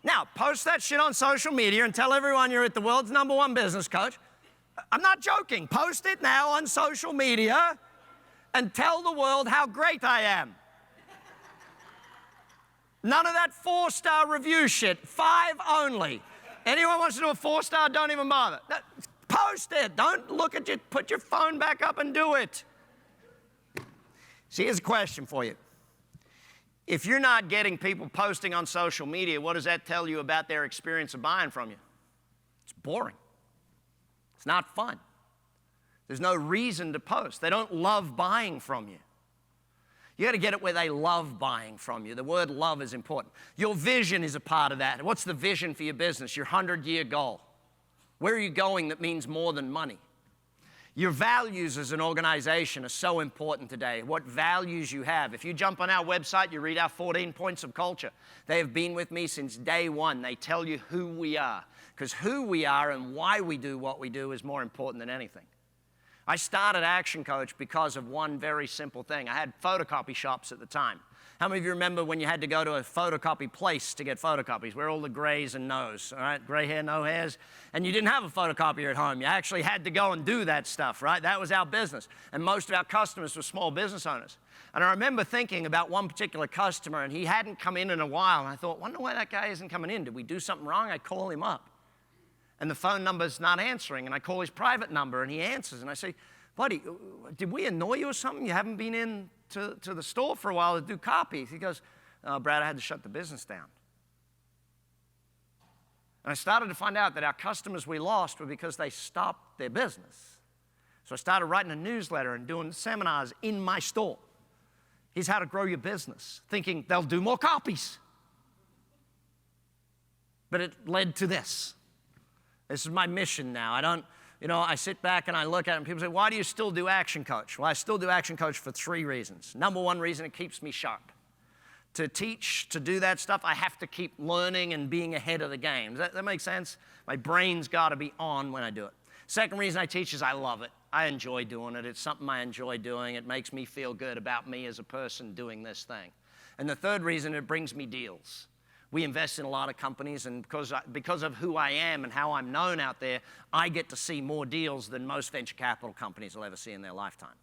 Now, post that shit on social media and tell everyone you're at the world's #1 business coach. I'm not joking. Post it now on social media and tell the world how great I am. None of that 4-star review shit. 5 only. Anyone wants to do a 4-star, don't even bother. Post it. Don't look at it. Put your phone back up and do it. See, here's a question for you. If you're not getting people posting on social media, what does that tell you about their experience of buying from you? It's boring. It's not fun. There's no reason to post. They don't love buying from you. You got to get it where they love buying from you. The word love is important. Your vision is a part of that. What's the vision for your business? Your 100-year goal. Where are you going that means more than money? Your values as an organization are so important today. What values you have. If you jump on our website, you read our 14 points of culture. They have been with me since day one. They tell you who we are. Because who we are and why we do what we do is more important than anything. I started Action Coach because of one very simple thing. I had photocopy shops at the time. How many of you remember when you had to go to a photocopy place to get photocopies? Where all the grays and no's, all right? Gray hair, no hairs. And you didn't have a photocopier at home. You actually had to go and do that stuff, right? That was our business. And most of our customers were small business owners. And I remember thinking about one particular customer, and he hadn't come in a while. And I thought, wonder why that guy isn't coming in. Did we do something wrong? I call him up. And the phone number's not answering. And I call his private number, and he answers. And I say, buddy, did we annoy you or something? You haven't been in to the store for a while to do copies. He goes, oh, Brad, I had to shut the business down. And I started to find out that our customers we lost were because they stopped their business. So I started writing a newsletter and doing seminars in my store. Here's how to grow your business, thinking they'll do more copies. But it led to this. This is my mission now. I sit back and I look at it and people say, why do you still do Action Coach? Well, I still do Action Coach for 3 reasons. Number 1 reason, it keeps me sharp. To teach, to do that stuff, I have to keep learning and being ahead of the game. Does that make sense? My brain's got to be on when I do it. Second reason I teach is I love it. I enjoy doing it. It's something I enjoy doing. It makes me feel good about me as a person doing this thing. And the third reason, it brings me deals. We invest in a lot of companies, and because of who I am and how I'm known out there, I get to see more deals than most venture capital companies will ever see in their lifetime.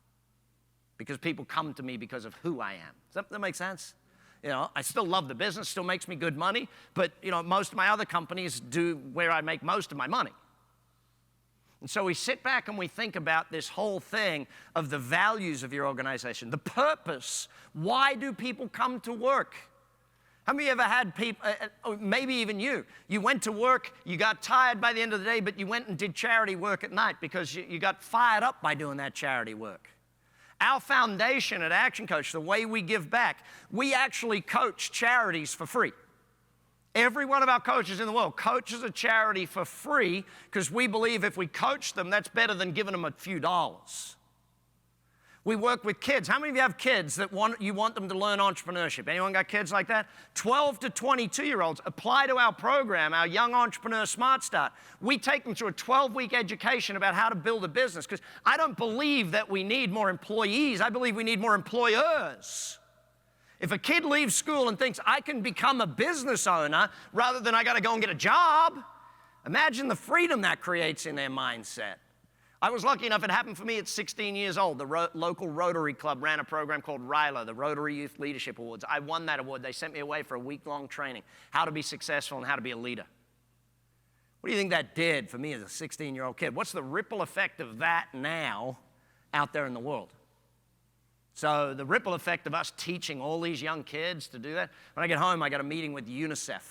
Because people come to me because of who I am. Does that make sense? You know, I still love the business, still makes me good money, but most of my other companies do where I make most of my money. And so we sit back and we think about this whole thing of the values of your organization, the purpose. Why do people come to work? How many of you ever had people, maybe even you went to work, you got tired by the end of the day, but you went and did charity work at night because you got fired up by doing that charity work. Our foundation at Action Coach, the way we give back, we actually coach charities for free. Every one of our coaches in the world coaches a charity for free because we believe if we coach them, that's better than giving them a few dollars. We work with kids. How many of you have kids that you want them to learn entrepreneurship? Anyone got kids like that? 12 to 22-year-olds apply to our program, our Young Entrepreneur Smart Start. We take them through a 12-week education about how to build a business because I don't believe that we need more employees. I believe we need more employers. If a kid leaves school and thinks, I can become a business owner rather than I got to go and get a job, imagine the freedom that creates in their mindset. I was lucky enough, it happened for me at 16 years old. The local Rotary Club ran a program called RILA, the Rotary Youth Leadership Awards. I won that award. They sent me away for a week-long training, how to be successful and how to be a leader. What do you think that did for me as a 16-year-old kid? What's the ripple effect of that now out there in the world? So the ripple effect of us teaching all these young kids to do that. When I get home, I got a meeting with UNICEF.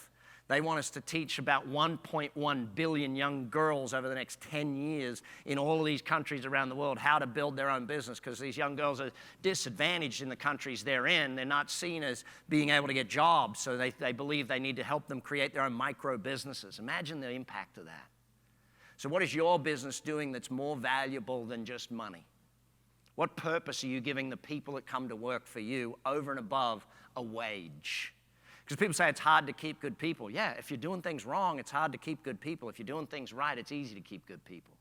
They want us to teach about 1.1 billion young girls over the next 10 years in all of these countries around the world how to build their own business because these young girls are disadvantaged in the countries they're in. They're not seen as being able to get jobs, so they believe they need to help them create their own micro businesses. Imagine the impact of that. So what is your business doing that's more valuable than just money? What purpose are you giving the people that come to work for you over and above a wage? Because people say it's hard to keep good people. Yeah, if you're doing things wrong, it's hard to keep good people. If you're doing things right, it's easy to keep good people.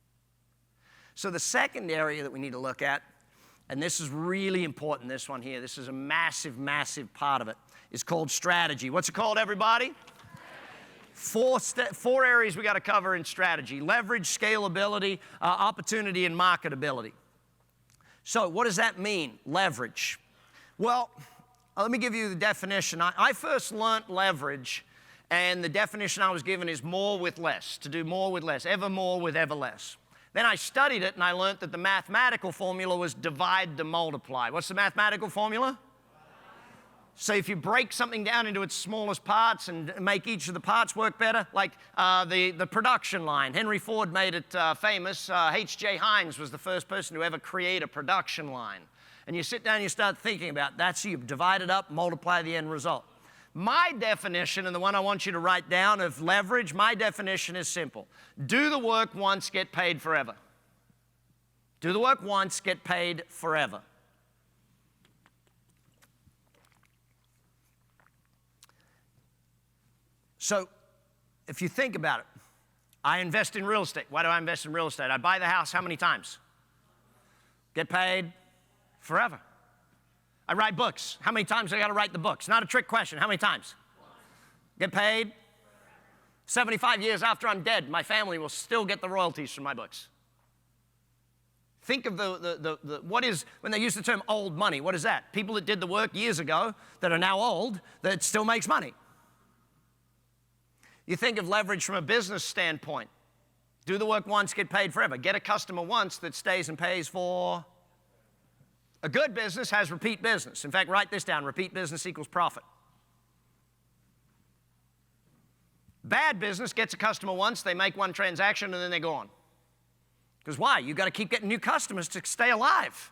So the second area that we need to look at, and this is really important, this one here, this is a massive, massive part of it, is called strategy. What's it called, everybody? Four areas we got to cover in strategy: leverage, scalability, opportunity, and marketability. So what does that mean, leverage? Well, let me give you the definition. I first learned leverage, and the definition I was given is more with less, to do more with less, ever more with ever less. Then I studied it, and I learned that the mathematical formula was divide to multiply. What's the mathematical formula? So if you break something down into its smallest parts and make each of the parts work better, like the production line. Henry Ford made it famous. H.J. Heinz was the first person to ever create a production line. And you sit down and you start thinking about that, so you divide it up, multiply the end result. My definition, and the one I want you to write down of leverage, my definition is simple. Do the work once, get paid forever. Do the work once, get paid forever. So, if you think about it, I invest in real estate. Why do I invest in real estate? I buy the house how many times? Get paid forever. I write books. How many times do I got to write the books? Not a trick question. How many times? Get paid? 75 years after I'm dead, my family will still get the royalties from my books. Think of what is, when they use the term old money, what is that? People that did the work years ago that are now old, that still makes money. You think of leverage from a business standpoint. Do the work once, get paid forever. Get a customer once that stays and pays for. A good business has repeat business. In fact, write this down. Repeat business equals profit. Bad business gets a customer once, they make one transaction, and then they go on. Because why? You've got to keep getting new customers to stay alive.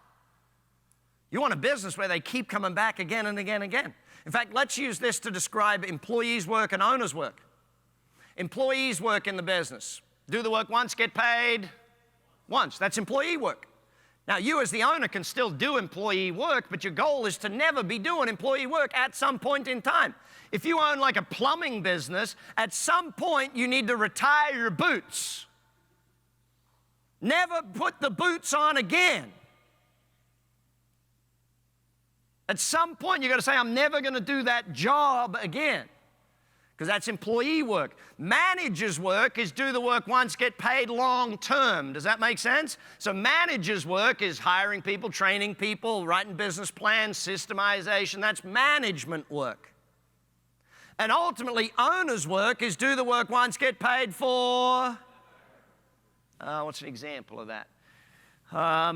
You want a business where they keep coming back again and again and again. In fact, let's use this to describe employees' work and owners' work. Employees work in the business. Do the work once, get paid once. That's employee work. Now, you as the owner can still do employee work, but your goal is to never be doing employee work at some point in time. If you own like a plumbing business, at some point you need to retire your boots. Never put the boots on again. At some point you got to say, I'm never going to do that job again. Because that's employee work. Managers' work is do the work once, get paid long term. Does that make sense? So managers' work is hiring people, training people, writing business plans, systemization. That's management work. And ultimately, owners' work is do the work once, get paid for. What's an example of that? How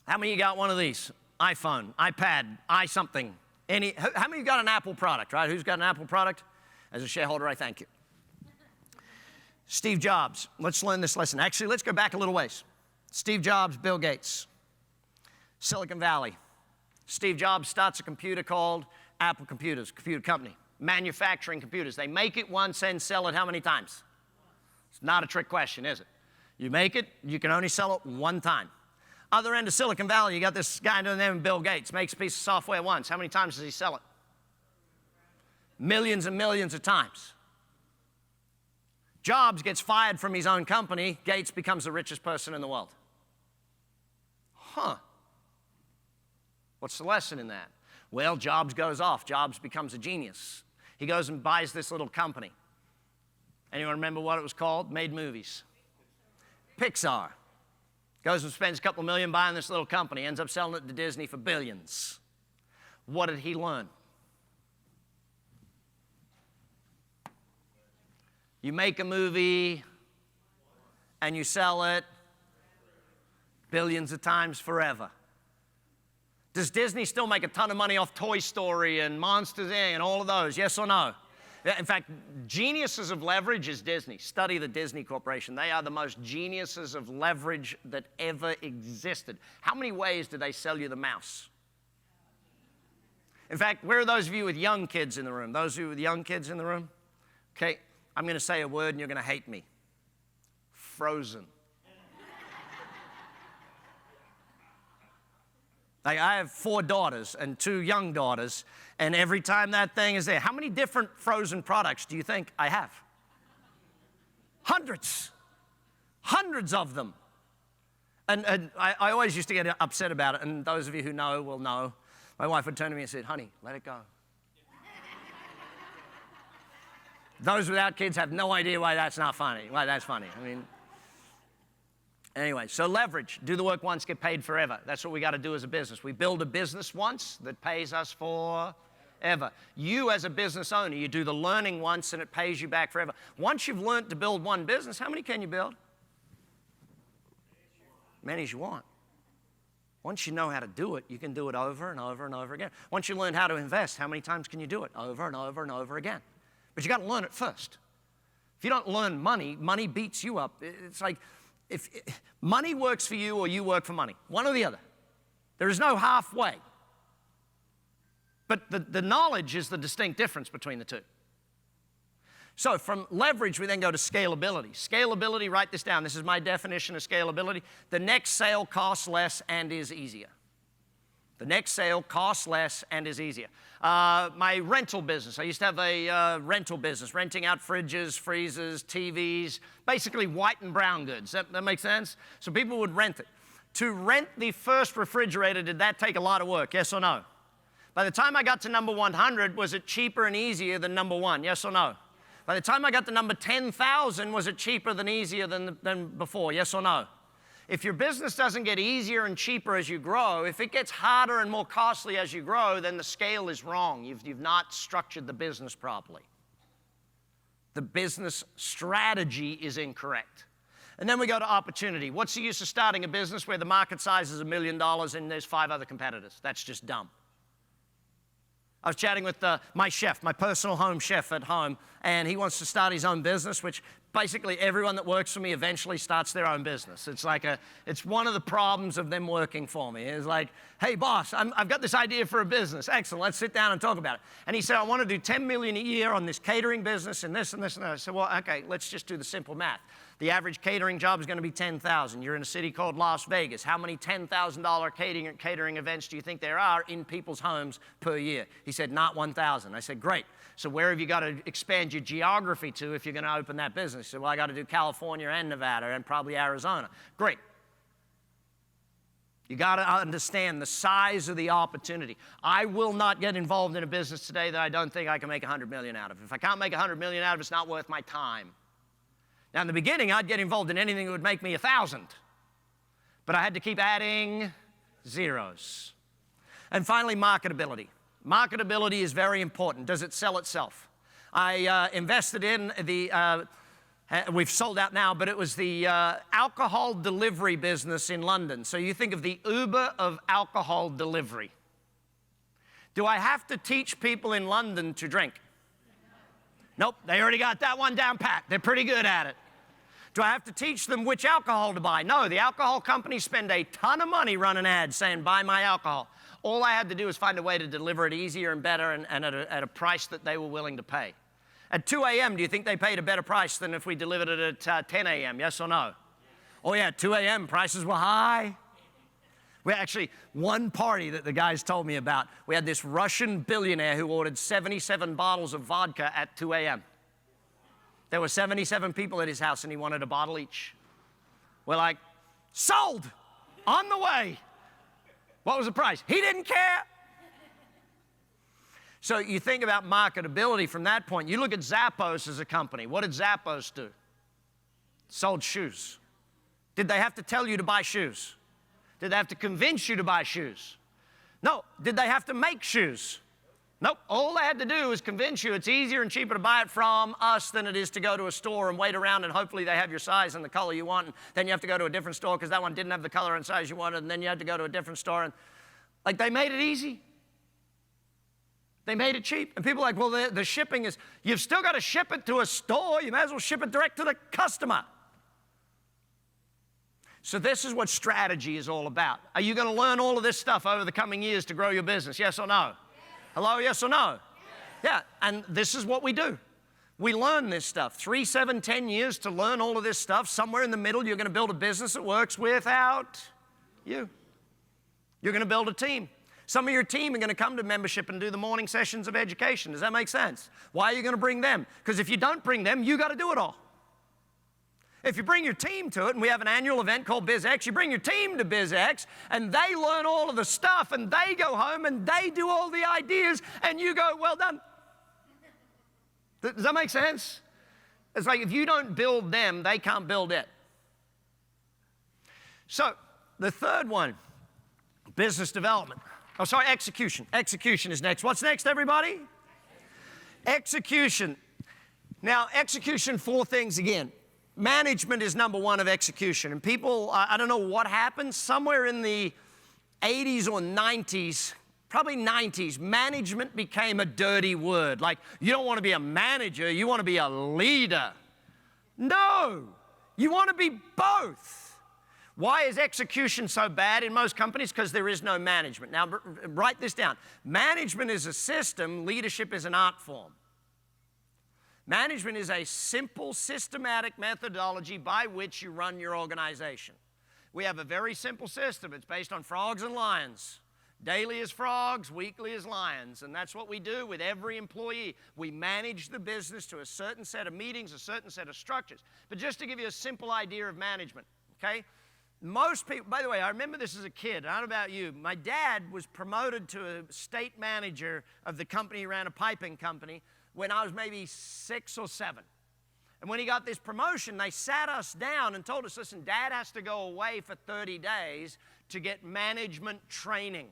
many of you got one of these? iPhone, iPad, something. How many of you got an Apple product, right? Who's got an Apple product? As a shareholder, I thank you. Steve Jobs. Let's learn this lesson. Actually, let's go back a little ways. Steve Jobs, Bill Gates. Silicon Valley. Steve Jobs starts a computer called Apple Computers, computer company. Manufacturing computers. They make it once and sell it how many times? It's not a trick question, is it? You make it, you can only sell it one time. Other end of Silicon Valley, you got this guy named Bill Gates, makes a piece of software once. How many times does he sell it? Millions and millions of times. Jobs gets fired from his own company. Gates becomes the richest person in the world. Huh. What's the lesson in that? Well, Jobs goes off. Jobs becomes a genius. He goes and buys this little company. Anyone remember what it was called? Made movies. Pixar. Goes and spends a couple million buying this little company, ends up selling it to Disney for billions. What did he learn? You make a movie and you sell it billions of times forever. Does Disney still make a ton of money off Toy Story and Monsters, Inc. and all of those? Yes or no? In fact, geniuses of leverage is Disney. Study the Disney Corporation. They are the most geniuses of leverage that ever existed. How many ways did they sell you the mouse? In fact, where are those of you with young kids in the room? Those of you with young kids in the room? Okay, I'm going to say a word and you're going to hate me. Frozen. Like, I have 4 daughters and 2 young daughters, and every time that thing is there, how many different frozen products do you think I have? Hundreds. Hundreds of them. And I always used to get upset about it, and those of you who know will know. My wife would turn to me and say, honey, let it go. Those without kids have no idea why that's not funny, why that's funny. I mean, anyway, so leverage. Do the work once, get paid forever. That's what we got to do as a business. We build a business once that pays us forever. You as a business owner, you do the learning once and it pays you back forever. Once you've learned to build one business, how many can you build? Many as you want. Once you know how to do it, you can do it over and over and over again. Once you learn how to invest, how many times can you do it? Over and over and over again. But you got to learn it first. If you don't learn money, money beats you up. It's like, if money works for you or you work for money, one or the other. There is no halfway. But the knowledge is the distinct difference between the two. So from leverage, we then go to scalability. Scalability, write this down. This is my definition of scalability. The next sale costs less and is easier. The next sale costs less and is easier. My rental business. I used to have a rental business, renting out fridges, freezers, TVs, basically white and brown goods. That makes sense? So people would rent it. To rent the first refrigerator, did that take a lot of work? Yes or no? By the time I got to number 100, was it cheaper and easier than number 1? Yes or no? By the time I got to number 10,000, was it cheaper than easier than before? Yes or no? If your business doesn't get easier and cheaper as you grow, if it gets harder and more costly as you grow, then the scale is wrong. You've not structured the business properly. The business strategy is incorrect. And then we go to opportunity. What's the use of starting a business where the market size is $1 million and there's 5 other competitors? That's just dumb. I was chatting with my chef, my personal home chef at home, and he wants to start his own business, which basically everyone that works for me eventually starts their own business. It's one of the problems of them working for me. It's like, hey boss, I've got this idea for a business. Excellent, let's sit down and talk about it. And he said, I want to do $10 million a year on this catering business and this and this and that. I said, well, okay, let's just do the simple math. The average catering job is going to be $10,000. You're in a city called Las Vegas. How many $10,000 catering events do you think there are in people's homes per year? He said, not 1,000. I said, great. So where have you got to expand your geography to if you're going to open that business? He said, well, I got to do California and Nevada and probably Arizona. Great. You got to understand the size of the opportunity. I will not get involved in a business today that I don't think I can make $100 million out of. If I can't make $100 million out of it, it's not worth my time. Now, in the beginning, I'd get involved in anything that would make me 1,000. But I had to keep adding zeros. And finally, marketability. Marketability is very important. Does it sell itself? I invested in the, we've sold out now, but it was the alcohol delivery business in London. So you think of the Uber of alcohol delivery. Do I have to teach people in London to drink? Nope, they already got that one down pat. They're pretty good at it. Do I have to teach them which alcohol to buy? No, the alcohol companies spend a ton of money running ads saying, buy my alcohol. All I had to do was find a way to deliver it easier and better and at a price that they were willing to pay. At 2 a.m., do you think they paid a better price than if we delivered it at 10 a.m., yes or no? Oh yeah, at 2 a.m., prices were high. We actually, one party that the guys told me about, we had this Russian billionaire who ordered 77 bottles of vodka at 2 a.m. There were 77 people at his house and he wanted a bottle each. We're like, sold, on the way. What was the price? He didn't care. So you think about marketability from that point. You look at Zappos as a company. What did Zappos do? Sold shoes. Did they have to tell you to buy shoes? Did they have to convince you to buy shoes? No. Did they have to make shoes? Nope. All they had to do was convince you it's easier and cheaper to buy it from us than it is to go to a store and wait around and hopefully they have your size and the color you want. And then you have to go to a different store because that one didn't have the color and size you wanted. And then you had to go to a different store. And like they made it easy. They made it cheap. And people are like, well, the shipping is, you've still got to ship it to a store. You may as well ship it direct to the customer. So this is what strategy is all about. Are you going to learn all of this stuff over the coming years to grow your business? Yes or no? Yes. Hello, yes or no? Yes. Yeah, and this is what we do. We learn this stuff. 3, 7, 10 years to learn all of this stuff. Somewhere in the middle, you're going to build a business that works without you. You're going to build a team. Some of your team are going to come to membership and do the morning sessions of education. Does that make sense? Why are you going to bring them? Because if you don't bring them, you got to do it all. If you bring your team to it, and we have an annual event called BizX, you bring your team to BizX, and they learn all of the stuff, and they go home, and they do all the ideas, and you go, well done. Does that make sense? It's like if you don't build them, they can't build it. So, the third one, business development. Oh, sorry, execution. Execution is next. What's next, everybody? Execution. Now, execution, 4 things again. Management is number 1 of execution. And people, I don't know what happened, somewhere in the 80s or 90s, probably 90s, management became a dirty word. Like, you don't want to be a manager, you want to be a leader. No, you want to be both. Why is execution so bad in most companies? Because there is no management. Now, write this down. Management is a system, leadership is an art form. Management is a simple, systematic methodology by which you run your organization. We have a very simple system. It's based on frogs and lions. Daily is frogs, weekly is lions. And that's what we do with every employee. We manage the business to a certain set of meetings, a certain set of structures. But just to give you a simple idea of management, okay? Most people, by the way, I remember this as a kid. I don't know about you. My dad was promoted to a state manager of the company. He ran a piping company when I was maybe 6 or 7. And when he got this promotion, they sat us down and told us, listen, Dad has to go away for 30 days to get management training.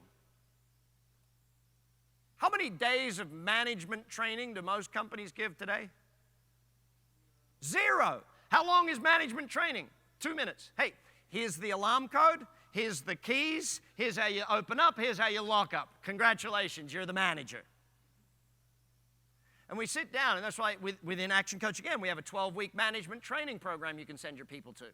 How many days of management training do most companies give today? 0. How long is management training? 2 minutes. Hey, here's the alarm code. Here's the keys. Here's how you open up. Here's how you lock up. Congratulations, you're the manager. And we sit down, and that's why within Action Coach, again, we have a 12-week management training program you can send your people to.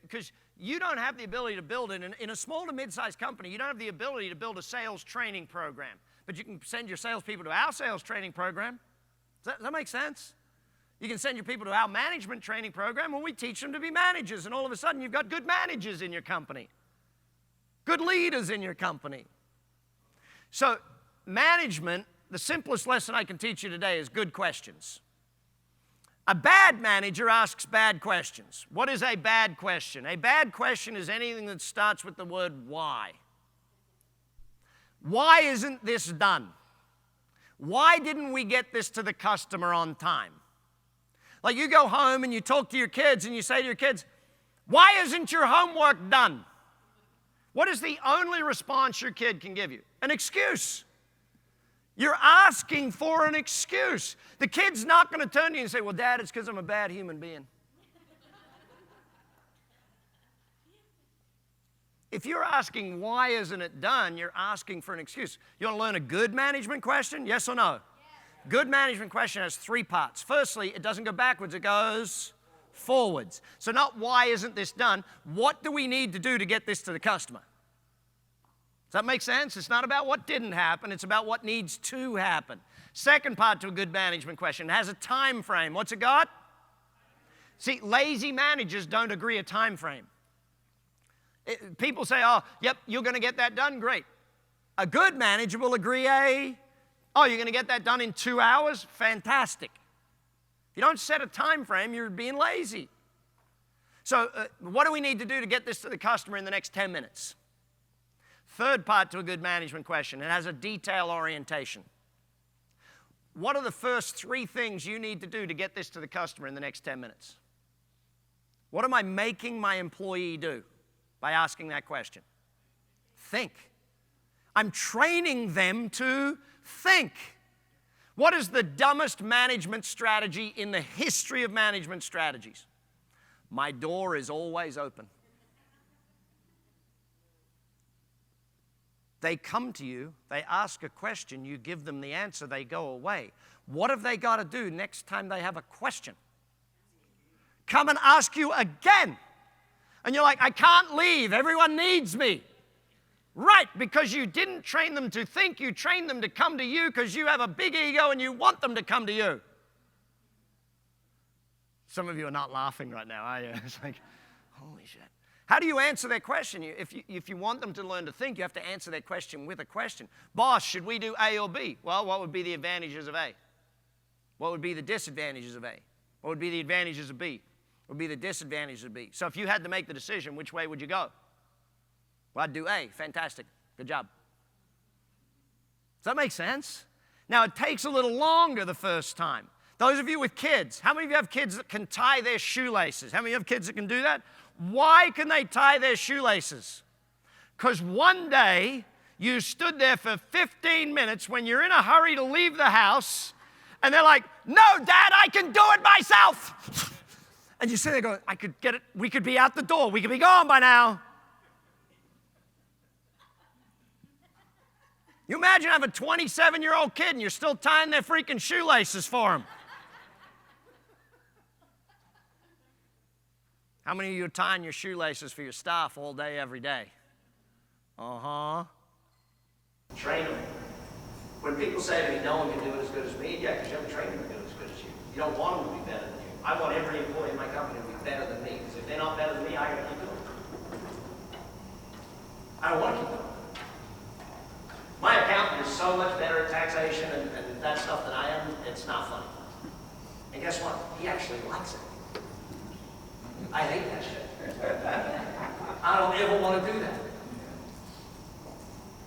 Because you don't have the ability to build it. In a small to mid-sized company, you don't have the ability to build a sales training program. But you can send your salespeople to our sales training program. Does that make sense? You can send your people to our management training program, and we teach them to be managers. And all of a sudden, you've got good managers in your company. Good leaders in your company. So management, the simplest lesson I can teach you today is good questions. A bad manager asks bad questions. What is a bad question? A bad question is anything that starts with the word why. Why isn't this done? Why didn't we get this to the customer on time? Like you go home and you talk to your kids and you say to your kids, why isn't your homework done? What is the only response your kid can give you? An excuse. You're asking for an excuse. The kid's not going to turn to you and say, well, Dad, it's because I'm a bad human being. If you're asking why isn't it done, you're asking for an excuse. You want to learn a good management question? Yes or no? Yes. Good management question has 3 parts. Firstly, it doesn't go backwards, it goes forwards. So not why isn't this done, what do we need to do to get this to the customer? Does that make sense? It's not about what didn't happen, it's about what needs to happen. Second part to a good management question, it has a time frame. What's it got? See, lazy managers don't agree a time frame. People say, oh, yep, you're going to get that done, great. A good manager will agree oh, you're going to get that done in 2 hours? Fantastic. If you don't set a time frame, you're being lazy. So what do we need to do to get this to the customer in the next 10 minutes? Third part to a good management question, it has a detail orientation. What are the first 3 things you need to do to get this to the customer in the next 10 minutes? What am I making my employee do by asking that question? Think. I'm training them to think. What is the dumbest management strategy in the history of management strategies? My door is always open. They come to you, they ask a question, you give them the answer, they go away. What have they got to do next time they have a question? Come and ask you again. And you're like, I can't leave, everyone needs me. Right, because you didn't train them to think, you trained them to come to you because you have a big ego and you want them to come to you. Some of you are not laughing right now, are you? It's like, holy shit. How do you answer their question? If you want them to learn to think, you have to answer their question with a question. Boss, should we do A or B? Well, what would be the advantages of A? What would be the disadvantages of A? What would be the advantages of B? What would be the disadvantages of B? So if you had to make the decision, which way would you go? Well, I'd do A. Fantastic. Good job. Does that make sense? Now, it takes a little longer the first time. Those of you with kids, how many of you have kids that can tie their shoelaces? How many of you have kids that can do that? Why can they tie their shoelaces? Because one day you stood there for 15 minutes when you're in a hurry to leave the house, and they're like, no, Dad, I can do it myself. And you sit there going, I could get it, we could be out the door, we could be gone by now. You imagine having a 27-year-old kid and you're still tying their freaking shoelaces for them. How many of you are tying your shoelaces for your staff all day, every day? Uh-huh. Train them. When people say to me, no one can do it as good as me, yeah, because you haven't trained them to do it as good as you. You don't want them to be better than you. I want every employee in my company to be better than me, because if they're not better than me, I gotta keep doing it. I don't want to keep doing it. My accountant is so much better at taxation and that stuff than I am, it's not funny. And guess what? He actually likes it. I hate that shit. I don't ever want to do that.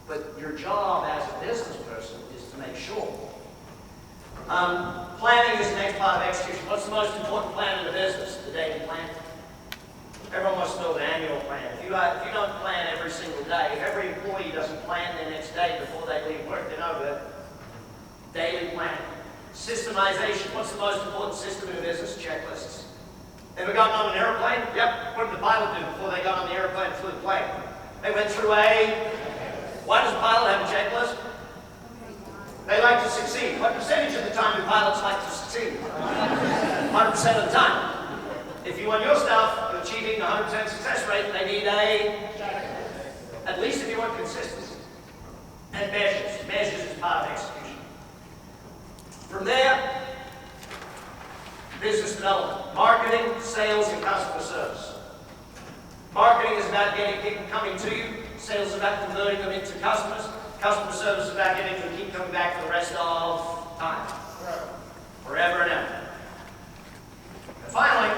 But your job as a business person is to make sure. Planning is the next part of execution. What's the most important plan in the business? The daily plan. Everyone wants to build an annual plan. If you don't plan every single day, if every employee doesn't plan their next day before they leave work, they're no good. Daily plan. Systemization. What's the most important system in a business? Checklists. Ever gotten on an airplane? Yep. What did the pilot do before they got on the airplane and flew the plane? They went through why does a pilot have a checklist? They like to succeed. What percentage of the time do pilots like to succeed? 100% of the time. If you want your stuff achieving 100% success rate, they need at least if you want consistency. And measures. Measures is part of execution. From there, business development, marketing, sales, and customer service. Marketing is about getting people coming to you. Sales is about converting them into customers. Customer service is about getting them to keep coming back for the rest of time. Forever and ever. And finally,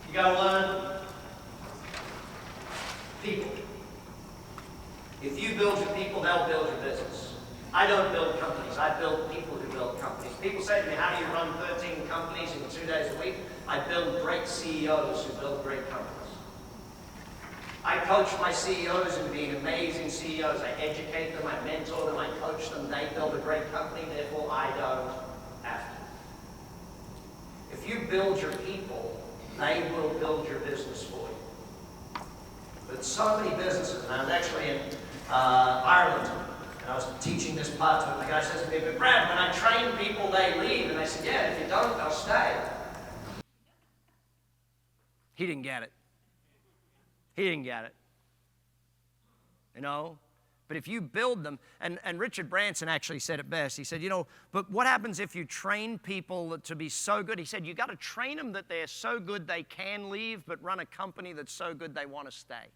you got to learn people. If you build your people, they'll build your business. I don't build companies. I build people who build companies. People say to me, how do you run 13 companies in 2 days a week? I build great CEOs who build great companies. I coach my CEOs into being amazing CEOs. I educate them, I mentor them, I coach them. They build a great company, therefore I don't have to. If you build your people, they will build your business for you. But so many businesses, and I was actually in Ireland, and I was teaching this part to it, and the guy says to me, but Brad, when I train people, they leave. And I said, yeah, if you don't, they'll stay. He didn't get it. He didn't get it. You know? But if you build them, and Richard Branson actually said it best. He said, you know, but what happens if you train people to be so good? He said, you got to train them that they're so good they can leave, but run a company that's so good they want to stay.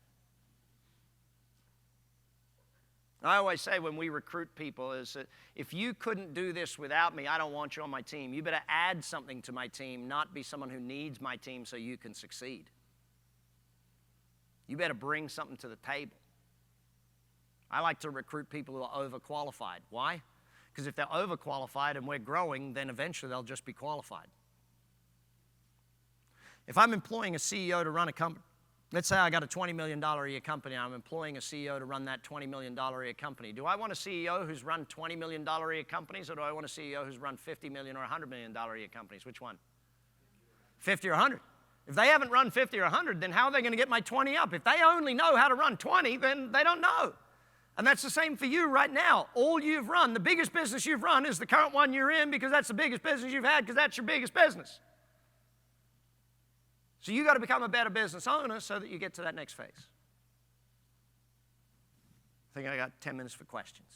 I always say when we recruit people is that if you couldn't do this without me, I don't want you on my team. You better add something to my team, not be someone who needs my team so you can succeed. You better bring something to the table. I like to recruit people who are overqualified. Why? Because if they're overqualified and we're growing, then eventually they'll just be qualified. If I'm employing a CEO to run a company, let's say I got a $20 million a year company, I'm employing a CEO to run that $20 million a year company. Do I want a CEO who's run $20 million a year companies, or do I want a CEO who's run $50 million or $100 million a year companies? Which one? 50 or 100. If they haven't run 50 or 100, then how are they going to get my 20 up? If they only know how to run 20, then they don't know. And that's the same for you right now. All you've run, the biggest business you've run is the current one you're in, because that's the biggest business you've had, because that's your biggest business. So you got to become a better business owner so that you get to that next phase. I think I got 10 minutes for questions.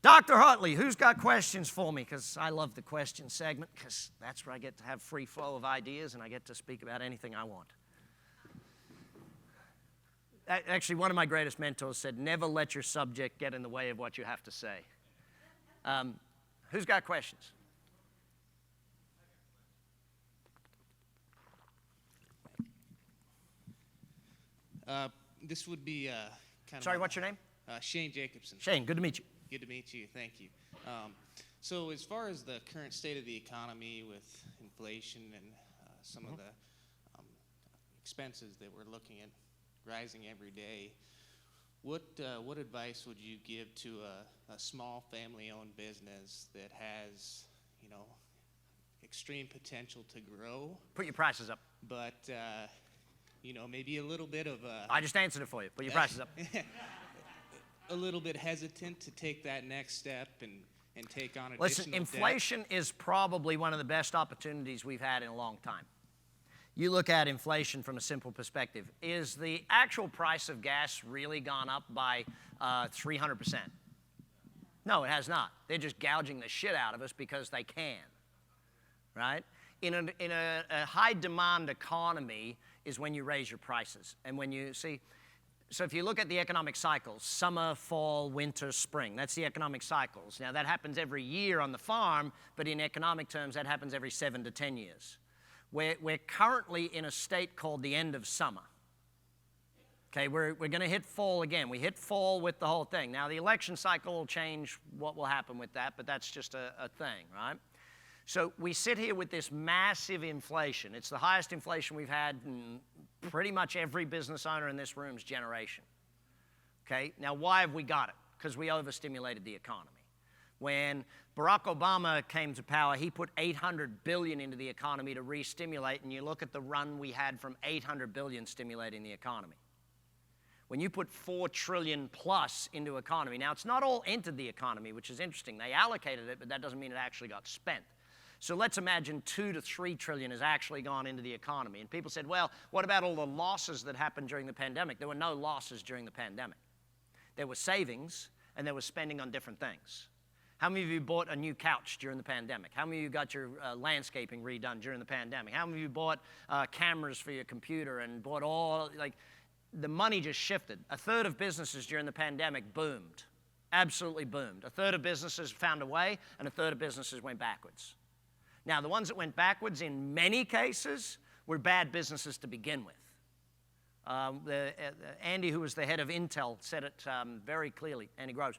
Dr. Hartley, who's got questions for me? Because I love the question segment, because that's where I get to have free flow of ideas and I get to speak about anything I want. Actually, one of my greatest mentors said, never let your subject get in the way of what you have to say. Who's got questions? This would be kind of... Sorry, what's your name? Shane Jacobson. Shane, good to meet you. Good to meet you. Thank you. So as far as the current state of the economy with inflation and some of the expenses that we're looking at rising every day, what advice would you give to a small family-owned business that has, you know, extreme potential to grow? Put your prices up. But, you know, maybe a little bit of a... I just answered it for you. Put your prices up. A little bit hesitant to take that next step and take on additional Listen, inflation debt. is probably one of the best opportunities we've had in a long time. You look at inflation from a simple perspective. Is the actual price of gas really gone up by 300%? No, it has not. They're just gouging the shit out of us because they can, right? In a high-demand economy is when you raise your prices. And when you see... So if you look at the economic cycles, summer, fall, winter, spring, that's the economic cycles. Now, that happens every year on the farm, but in economic terms, that happens every 7 to 10 years. We're currently in a state called the end of summer. Okay, we're going to hit fall again. We hit fall with the whole thing. Now, the election cycle will change what will happen with that, but that's just a thing, right? So we sit here with this massive inflation. It's the highest inflation we've had in pretty much every business owner in this room's generation. Okay, now why have we got it? Because we overstimulated the economy. When Barack Obama came to power, he put $800 billion into the economy to re-stimulate, and you look at the run we had from $800 billion stimulating the economy. When you put $4 trillion plus into economy, now it's not all entered the economy, which is interesting. They allocated it, but that doesn't mean it actually got spent. So let's imagine 2 to 3 trillion has actually gone into the economy. And people said, well, what about all the losses that happened during the pandemic? There were no losses during the pandemic. There were savings, and there was spending on different things. How many of you bought a new couch during the pandemic? How many of you got your landscaping redone during the pandemic? How many of you bought cameras for your computer and bought all, like, the money just shifted. A third of businesses during the pandemic boomed, absolutely boomed. A third of businesses found a way, and a third of businesses went backwards. Now, the ones that went backwards, in many cases, were bad businesses to begin with. Andy, who was the head of Intel, said it very clearly, Andy Groves.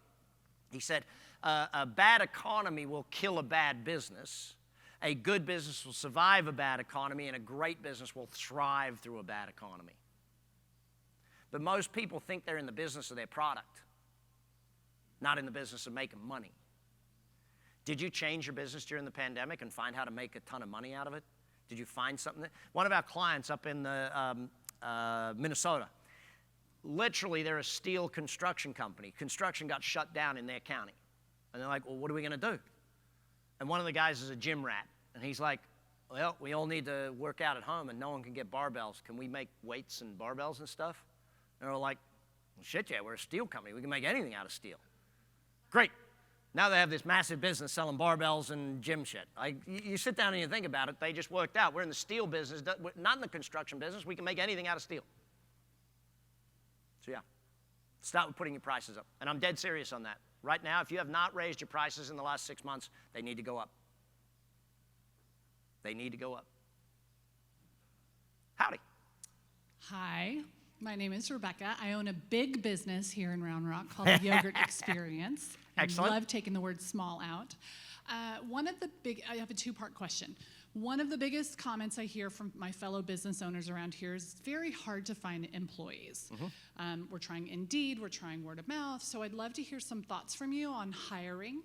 He said, a bad economy will kill a bad business. A good business will survive a bad economy, and a great business will thrive through a bad economy. But most people think they're in the business of their product, not in the business of making money. Did you change your business during the pandemic and find how to make a ton of money out of it? Did you find something? One of our clients up in Minnesota, literally, they're a steel construction company. Construction got shut down in their county. And they're like, well, what are we going to do? And one of the guys is a gym rat. And he's like, well, we all need to work out at home, and no one can get barbells. Can we make weights and barbells and stuff? And they're like, well, shit, yeah, we're a steel company. We can make anything out of steel. Great. Now they have this massive business selling barbells and gym shit. You sit down and you think about it, they just worked out. We're in the steel business, not in the construction business. We can make anything out of steel. So yeah, start with putting your prices up. And I'm dead serious on that. Right now, if you have not raised your prices in the last 6 months, they need to go up. They need to go up. Howdy. Hi, my name is Rebecca. I own a big business here in Round Rock called the Yogurt Experience. Excellent. I love taking the word small out. I have a two-part question. One of the biggest comments I hear from my fellow business owners around here is it's very hard to find employees. We're trying Indeed, we're trying word of mouth, so I'd love to hear some thoughts from you on hiring,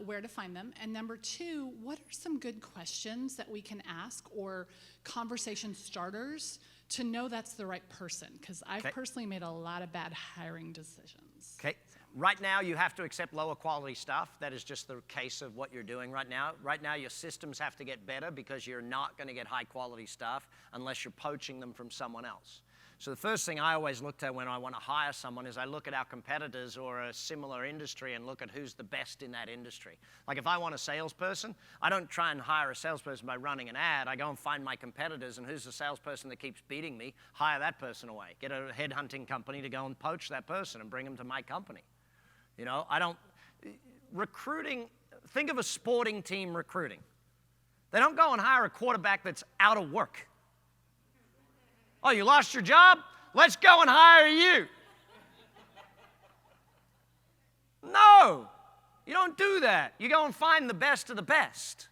where to find them. And number two, what are some good questions that we can ask or conversation starters to know that's the right person? Because I've personally made a lot of bad hiring decisions. Okay. Right now, you have to accept lower quality stuff. That is just the case of what you're doing right now. Right now, your systems have to get better because you're not going to get high quality stuff unless you're poaching them from someone else. So the first thing I always look at when I want to hire someone is I look at our competitors or a similar industry and look at who's the best in that industry. Like if I want a salesperson, I don't try and hire a salesperson by running an ad. I go and find my competitors and who's the salesperson that keeps beating me, hire that person away. Get a headhunting company to go and poach that person and bring them to my company. You know, recruiting, think of a sporting team recruiting. They don't go and hire a quarterback that's out of work. Oh, you lost your job? Let's go and hire you. No, you don't do that. You go and find the best of the best.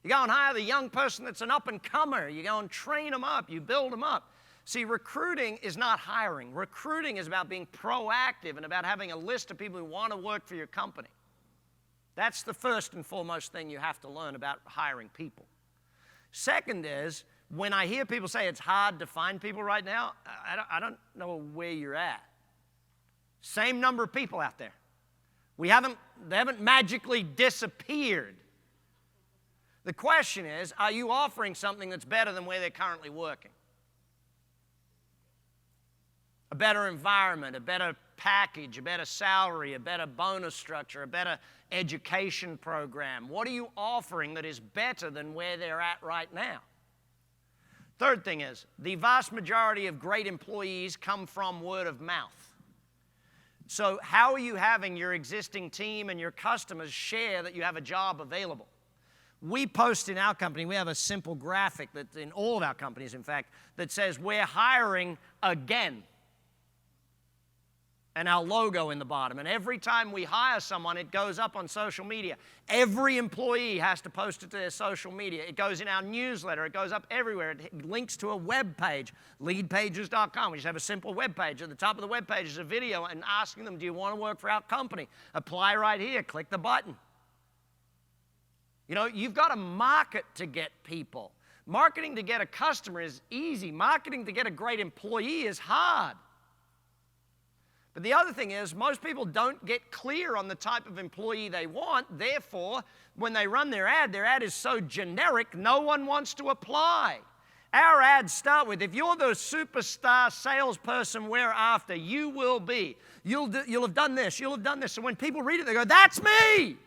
You go and hire the young person that's an up-and-comer. You go and train them up. You build them up. See, recruiting is not hiring. Recruiting is about being proactive and about having a list of people who want to work for your company. That's the first and foremost thing you have to learn about hiring people. Second is, when I hear people say it's hard to find people right now, I don't know where you're at. Same number of people out there. They haven't magically disappeared. The question is, are you offering something that's better than where they're currently working? A better environment, a better package, a better salary, a better bonus structure, a better education program. What are you offering that is better than where they're at right now? Third thing is, the vast majority of great employees come from word of mouth. So how are you having your existing team and your customers share that you have a job available? We post in our company, we have a simple graphic that in all of our companies, in fact, that says we're hiring again. And our logo in the bottom. And every time we hire someone, it goes up on social media. Every employee has to post it to their social media. It goes in our newsletter. It goes up everywhere. It links to a web page, leadpages.com. We just have a simple web page. At the top of the web page is a video and asking them, do you want to work for our company? Apply right here. Click the button. You know, you've got to market to get people. Marketing to get a customer is easy. Marketing to get a great employee is hard. But the other thing is, most people don't get clear on the type of employee they want. Therefore, when they run their ad is so generic, no one wants to apply. Our ads start with, if you're the superstar salesperson we're after, you will be. You'll have done this, you'll have done this. So when people read it, they go, that's me!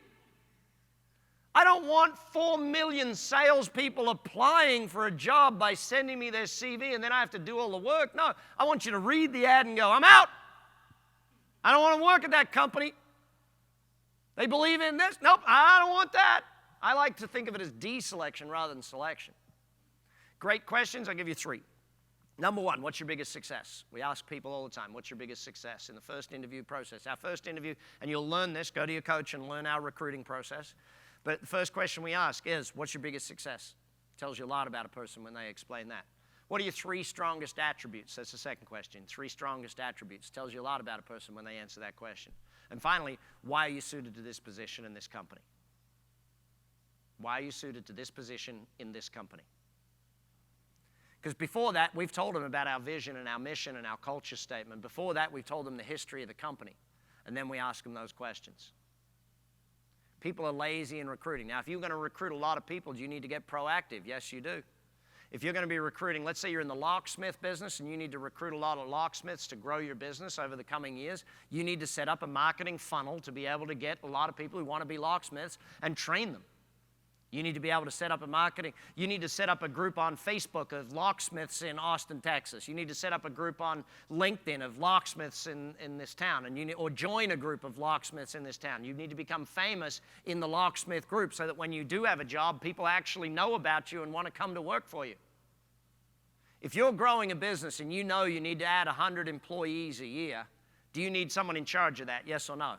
I don't want 4 million salespeople applying for a job by sending me their CV and then I have to do all the work. No, I want you to read the ad and go, I'm out! I don't want to work at that company. They believe in this? Nope, I don't want that. I like to think of it as deselection rather than selection. Great questions, I'll give you 3. Number 1, what's your biggest success? We ask people all the time, what's your biggest success in the first interview process? Our first interview, and you'll learn this, go to your coach and learn our recruiting process. But the first question we ask is, what's your biggest success? Tells you a lot about a person when they explain that. What are your 3 strongest attributes? That's the second question. 3 strongest attributes. Tells you a lot about a person when they answer that question. And finally, why are you suited to this position in this company? Why are you suited to this position in this company? Because before that, we've told them about our vision and our mission and our culture statement. Before that, we've told them the history of the company. And then we ask them those questions. People are lazy in recruiting. Now, if you're going to recruit a lot of people, do you need to get proactive? Yes, you do. If you're going to be recruiting, let's say you're in the locksmith business and you need to recruit a lot of locksmiths to grow your business over the coming years, you need to set up a marketing funnel to be able to get a lot of people who want to be locksmiths and train them. You need to be able to set up a marketing. You need to set up a group on Facebook of locksmiths in Austin, Texas. You need to set up a group on LinkedIn of locksmiths in this town, and or join a group of locksmiths in this town. You need to become famous in the locksmith group so that when you do have a job, people actually know about you and want to come to work for you. If you're growing a business and you know you need to add 100 employees a year, do you need someone in charge of that, yes or no?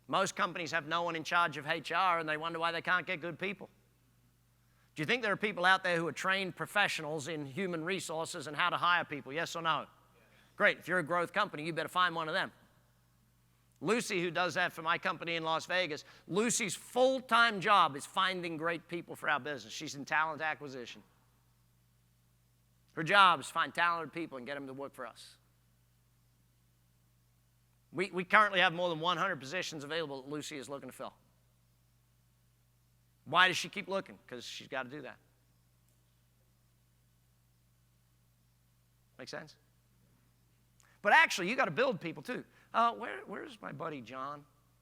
Most companies have no one in charge of HR, and they wonder why they can't get good people. Do you think there are people out there who are trained professionals in human resources and how to hire people, yes or no? Great. If you're a growth company, you better find one of them. Lucy, who does that for my company in Las Vegas, Lucy's full-time job is finding great people for our business. She's in talent acquisition. Her job is to find talented people and get them to work for us. We currently have more than 100 positions available that Lucy is looking to fill. Why does she keep looking? Because she's got to do that. Make sense? But actually, you got to build people too. Where's my buddy John?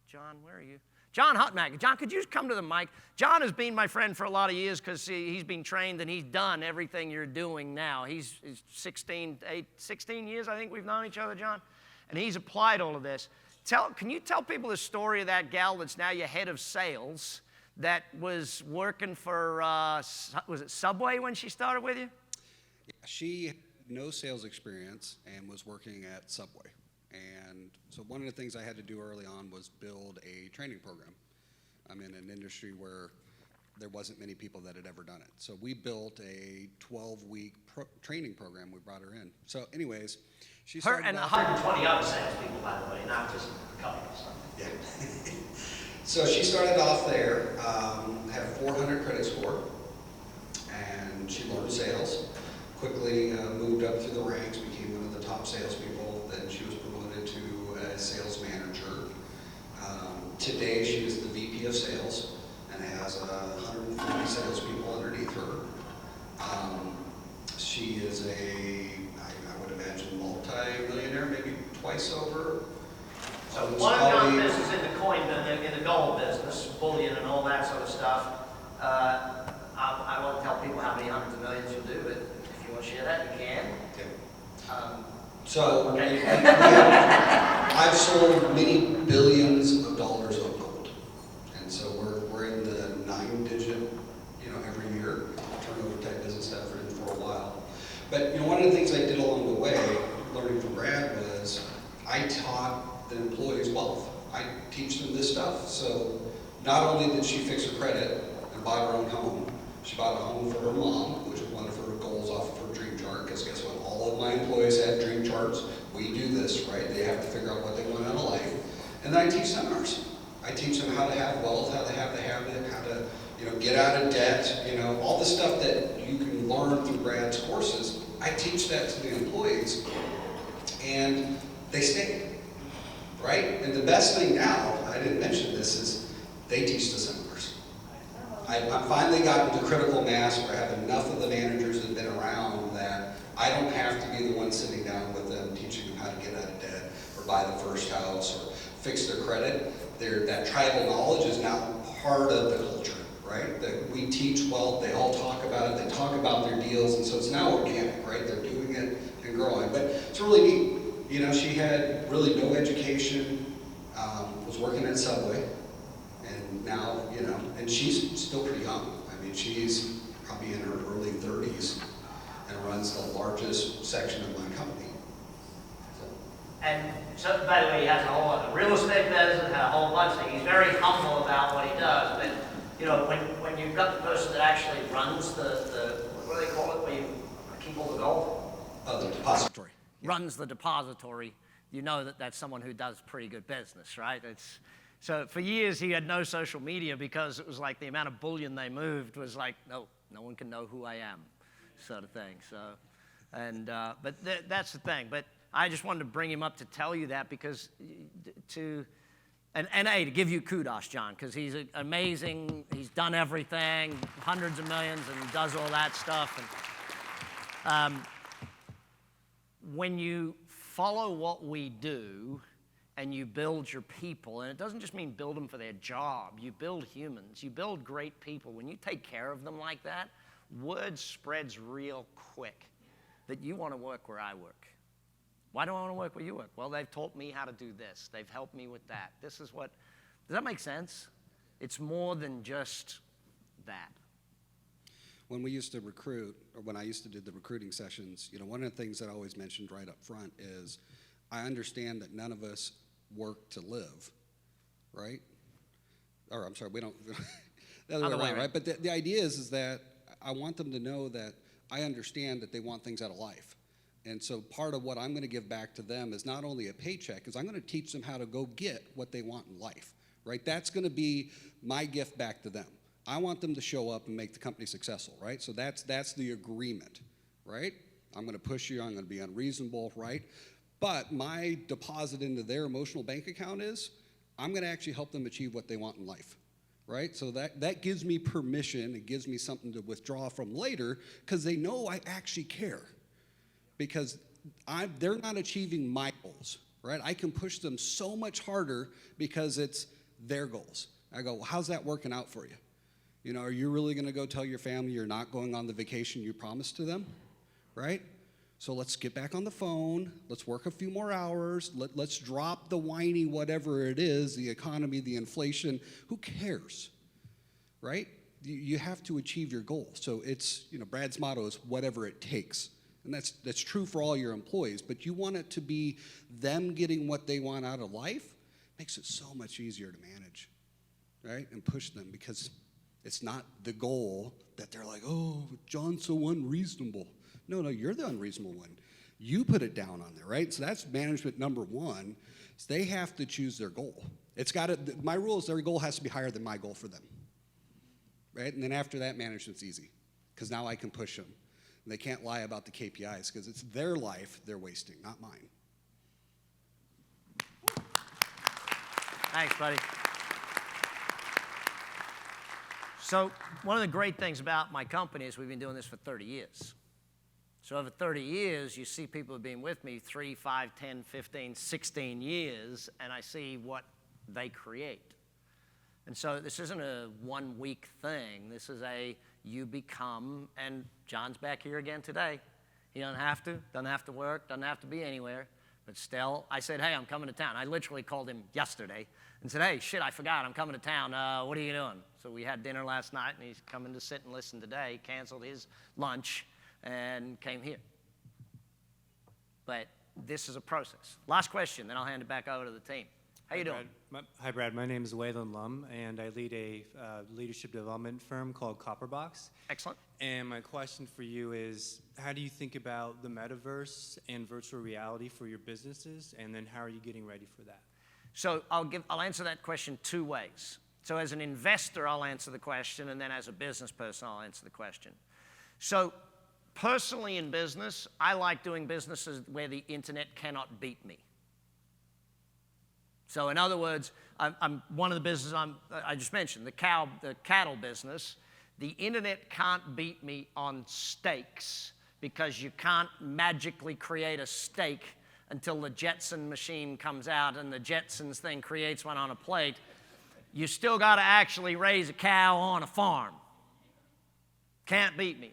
John, where are you? John Hutmacher. John, could you come to the mic? John has been my friend for a lot of years because he's been trained and he's done everything you're doing now. He's 16 years, I think we've known each other, John. And he's applied all of this. Can you tell people the story of that gal that's now your head of sales that was working for, was it Subway when she started with you? Yeah, she had no sales experience and was working at Subway. And so one of the things I had to do early on was build a training program. I'm in an industry where there wasn't many people that had ever done it. So we built a 12-week training program. We brought her in. So anyways, she started Her and 120 other salespeople, by the way, not just a couple of stuff. Yeah. So she started off there, had a 400 credit score, and she learned sales. Quickly moved up through the ranks, became one of the top salespeople. Then she was promoted to a sales manager. Today she is the VP of sales and has 140 salespeople underneath her. She is I would imagine, multi-millionaire, maybe twice over. So one of John's business in the gold business, bullion and all that sort of stuff. I won't tell people how many hundreds of millions you'll do, but if you want to share that, you can. Okay. So I've sold many billions of dollars of gold, and so we're in the 9-digit, every year turnover type business that I've for a while. But one of the things I did along the way, learning from Brad, was I taught the employees wealth. I teach them this stuff. So not only did she fix her credit and buy her own home, she bought a home for her mom, which was one of her goals off of her dream chart, because guess what? All of my employees have dream charts. We do this, right? They have to figure out what they want out of life. And then I teach seminars. I teach them how to have wealth, how to have the habit, how to get out of debt, all the stuff that you can learn through Brad's courses. I teach that to the employees, and they stay, right? And the best thing now, I didn't mention this, is they teach the seminars. I finally gotten to critical mass where I have enough of the managers that have been around that I don't have to be the one sitting down with them teaching them how to get out of debt or buy the first house or fix their credit. That tribal knowledge is now part of the culture, right? That we teach wealth, they all talk about it, they talk about their deals, and so it's now organic, right? They're doing it and growing. But it's really neat. She had really no education, was working at Subway, and now, and she's still pretty young. I mean, she's probably in her early 30s and runs the largest section of my company. And so, by the way, he has a whole other real estate business, a whole bunch of things. He's very humble about what he does. But when you've got the person that actually runs the what do they call it? Where you keep all the gold? The depository. Runs the depository, you know that that's someone who does pretty good business, right? So for years he had no social media because it was like the amount of bullion they moved was like, no one can know who I am. sort of thing. So, and but that's the thing. But I just wanted to bring him up to tell you that because and A, to give you kudos, John, because he's amazing. He's done everything, hundreds of millions, and does all that stuff. And when you follow what we do and you build your people, and it doesn't just mean build them for their job, you build humans, you build great people. When you take care of them like that, word spreads real quick that you want to work where I work. Why do I want to work where you work? Well, they've taught me how to do this. They've helped me with that. This is what, does that make sense? It's more than just that. When we used to recruit, or when I used to do the recruiting sessions, you know, one of the things that I always mentioned right up front is I understand that none of us work to live, right? Or I'm sorry, we don't, the other way around, right? But the idea is that I want them to know that I understand that they want things out of life. And so part of what I'm going to give back to them is not only a paycheck, is I'm going to teach them how to go get what they want in life, right? That's going to be my gift back to them. I want them to show up and make the company successful, right? So that's the agreement, right? I'm going to push you, I'm going to be unreasonable, right? But my deposit into their emotional bank account is I'm going to actually help them achieve what they want in life, right? So that gives me permission, it gives me something to withdraw from later because they know I actually care. Because they're not achieving my goals, right? I can push them so much harder because it's their goals. I go, well, how's that working out for you? You know, are you really going to go tell your family you're not going on the vacation you promised to them, right? So let's get back on the phone. Let's work a few more hours. Let's drop the whiny whatever it is, the economy, the inflation. Who cares, right? You have to achieve your goal. So it's, you know, Brad's motto is whatever it takes. And that's true for all your employees, but you want it to be them getting what they want out of life. Makes it so much easier to manage, right? And push them because it's not the goal that they're like, oh, John's so unreasonable. No, you're the unreasonable one. You put it down on there, right? So that's management number one. Is they have to choose their goal. It's got to, my rule is their goal has to be higher than my goal for them, right? And then after that, management's easy because now I can push them. And they can't lie about the KPIs because it's their life they're wasting, not mine. Thanks, buddy. So one of the great things about my company is we've been doing this for 30 years. So over 30 years, you see people who've been with me 3, 5, 10, 15, 16 years, and I see what they create. And so this isn't a one-week thing. This is a you become, and John's back here again today. He doesn't have to work, doesn't have to be anywhere. But still, I said, hey, I'm coming to town. I literally called him yesterday and said, hey, shit, I forgot, I'm coming to town. What are you doing? So we had dinner last night, and he's coming to sit and listen today. He canceled his lunch and came here. But this is a process. Last question, then I'll hand it back over to the team. How you doing? Hi, Brad. My name is Waylon Lum, and I lead a leadership development firm called Copperbox. Excellent. And my question for you is, how do you think about the metaverse and virtual reality for your businesses, and then how are you getting ready for that? So I'll answer that question two ways. So as an investor, I'll answer the question, and then as a business person, I'll answer the question. So personally in business, I like doing businesses where the internet cannot beat me. So in other words, I'm one of the businesses I just mentioned, the cattle business. The internet can't beat me on steaks because you can't magically create a steak until the Jetson machine comes out and the Jetsons thing creates one on a plate. You still got to actually raise a cow on a farm. Can't beat me.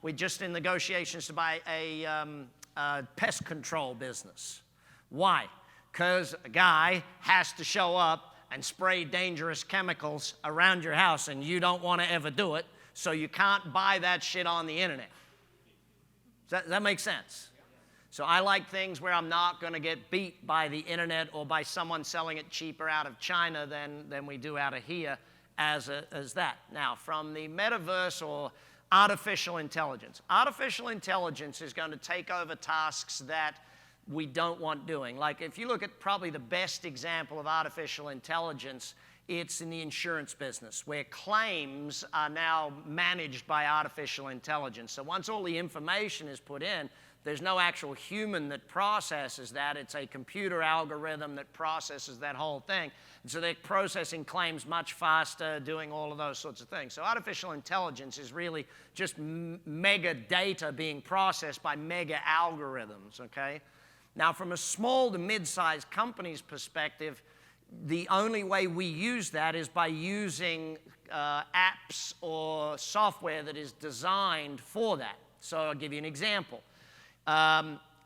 We're just in negotiations to buy a pest control business. Why? Because a guy has to show up and spray dangerous chemicals around your house, and you don't want to ever do it, so you can't buy that shit on the internet. Does that make sense? So I like things where I'm not going to get beat by the internet or by someone selling it cheaper out of China than we do out of here as that. Now, from the metaverse or artificial intelligence is going to take over tasks that we don't want doing. Like if you look at probably the best example of artificial intelligence It's in the insurance business, where claims are now managed by artificial intelligence. So once all the information is put in, there's no actual human that processes that. It's a computer algorithm that processes that whole thing. And so they're processing claims much faster, doing all of those sorts of things. So artificial intelligence is really just mega data being processed by mega algorithms, okay? Now, from a small to mid-sized company's perspective, the only way we use that is by using apps or software that is designed for that. So I'll give you an example.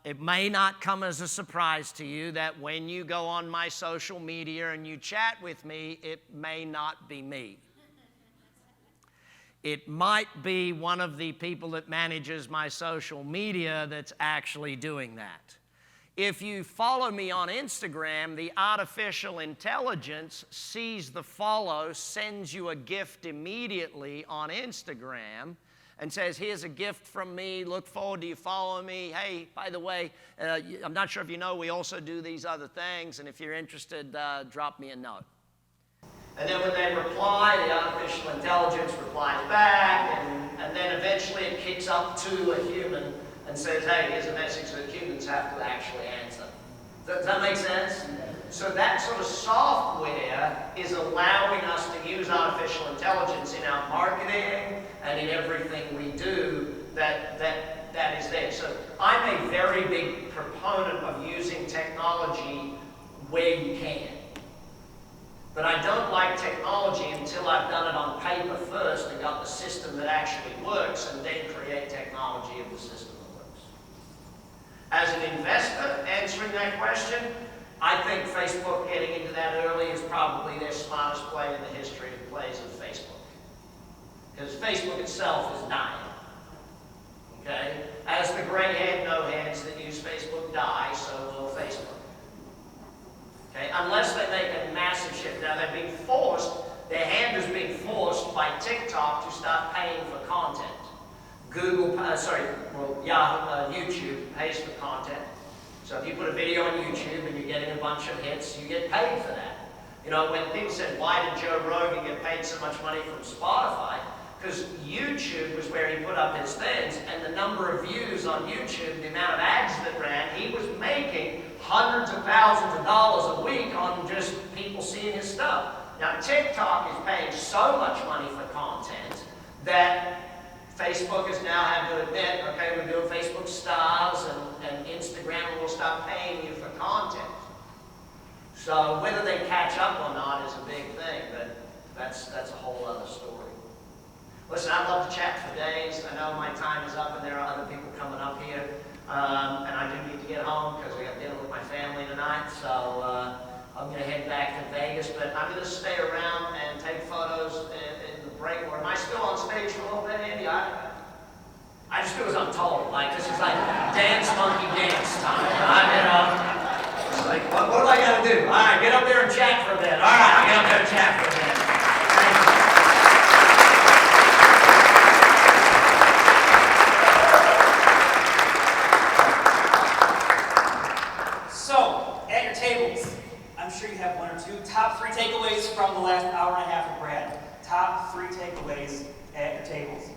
It may not come as a surprise to you that when you go on my social media and you chat with me, it may not be me. It might be one of the people that manages my social media that's actually doing that. If you follow me on Instagram, the artificial intelligence sees the follow, sends you a gift immediately on Instagram, and says, here's a gift from me, look forward to you following me. Hey, by the way, I'm not sure if you know, we also do these other things, and if you're interested, drop me a note. And then when they reply, the artificial intelligence replies back, and then eventually it kicks up to a human and says, hey, here's a message that humans have to actually answer. Does that make sense? So that sort of software is allowing us to use artificial intelligence in our marketing and in everything we do that is there. So I'm a very big proponent of using technology where you can. But I don't like technology until I've done it on paper first and got the system that actually works, and then create technology of the system that works. As an investor, answering that question, I think Facebook getting into that early is probably their smartest play in the history of plays of Facebook. Because Facebook itself is dying. Okay? As the gray-haired no-hands that use Facebook die, so will Facebook. Okay? Unless they make a massive shift. Now they're being forced, their hand is being forced by TikTok to start paying for content. YouTube pays for content. So if you put a video on YouTube and you're getting a bunch of hits, you get paid for that. You know, when people said, why did Joe Rogan get paid so much money from Spotify? Because YouTube was where he put up his things, and the number of views on YouTube, the amount of ads that ran, he was making hundreds of thousands of dollars a week on just people seeing his stuff. Now, TikTok is paying so much money for content that Facebook has now had to admit, okay, we're doing Facebook stars, and Instagram will stop paying you for content. So whether they catch up or not is a big thing, but that's a whole other story. Listen, I'd love to chat for days. I know my time is up and there are other people coming up here. And I do need to get home because we got dinner with my family tonight. So I'm going to head back to Vegas, but I'm going to stay around and take photos in the break. Or am I still on stage for a little bit, Andy? I just do as I'm told. Like, this is like dance monkey dance time. It's like, what do I got to do? All right, get up there and chat for a bit. All right, I'll get up there and chat for a bit. Thank you. So, at your tables, I'm sure you have one or two. Top 3 takeaways from the last hour and a half with Brad. Top 3 takeaways at your tables.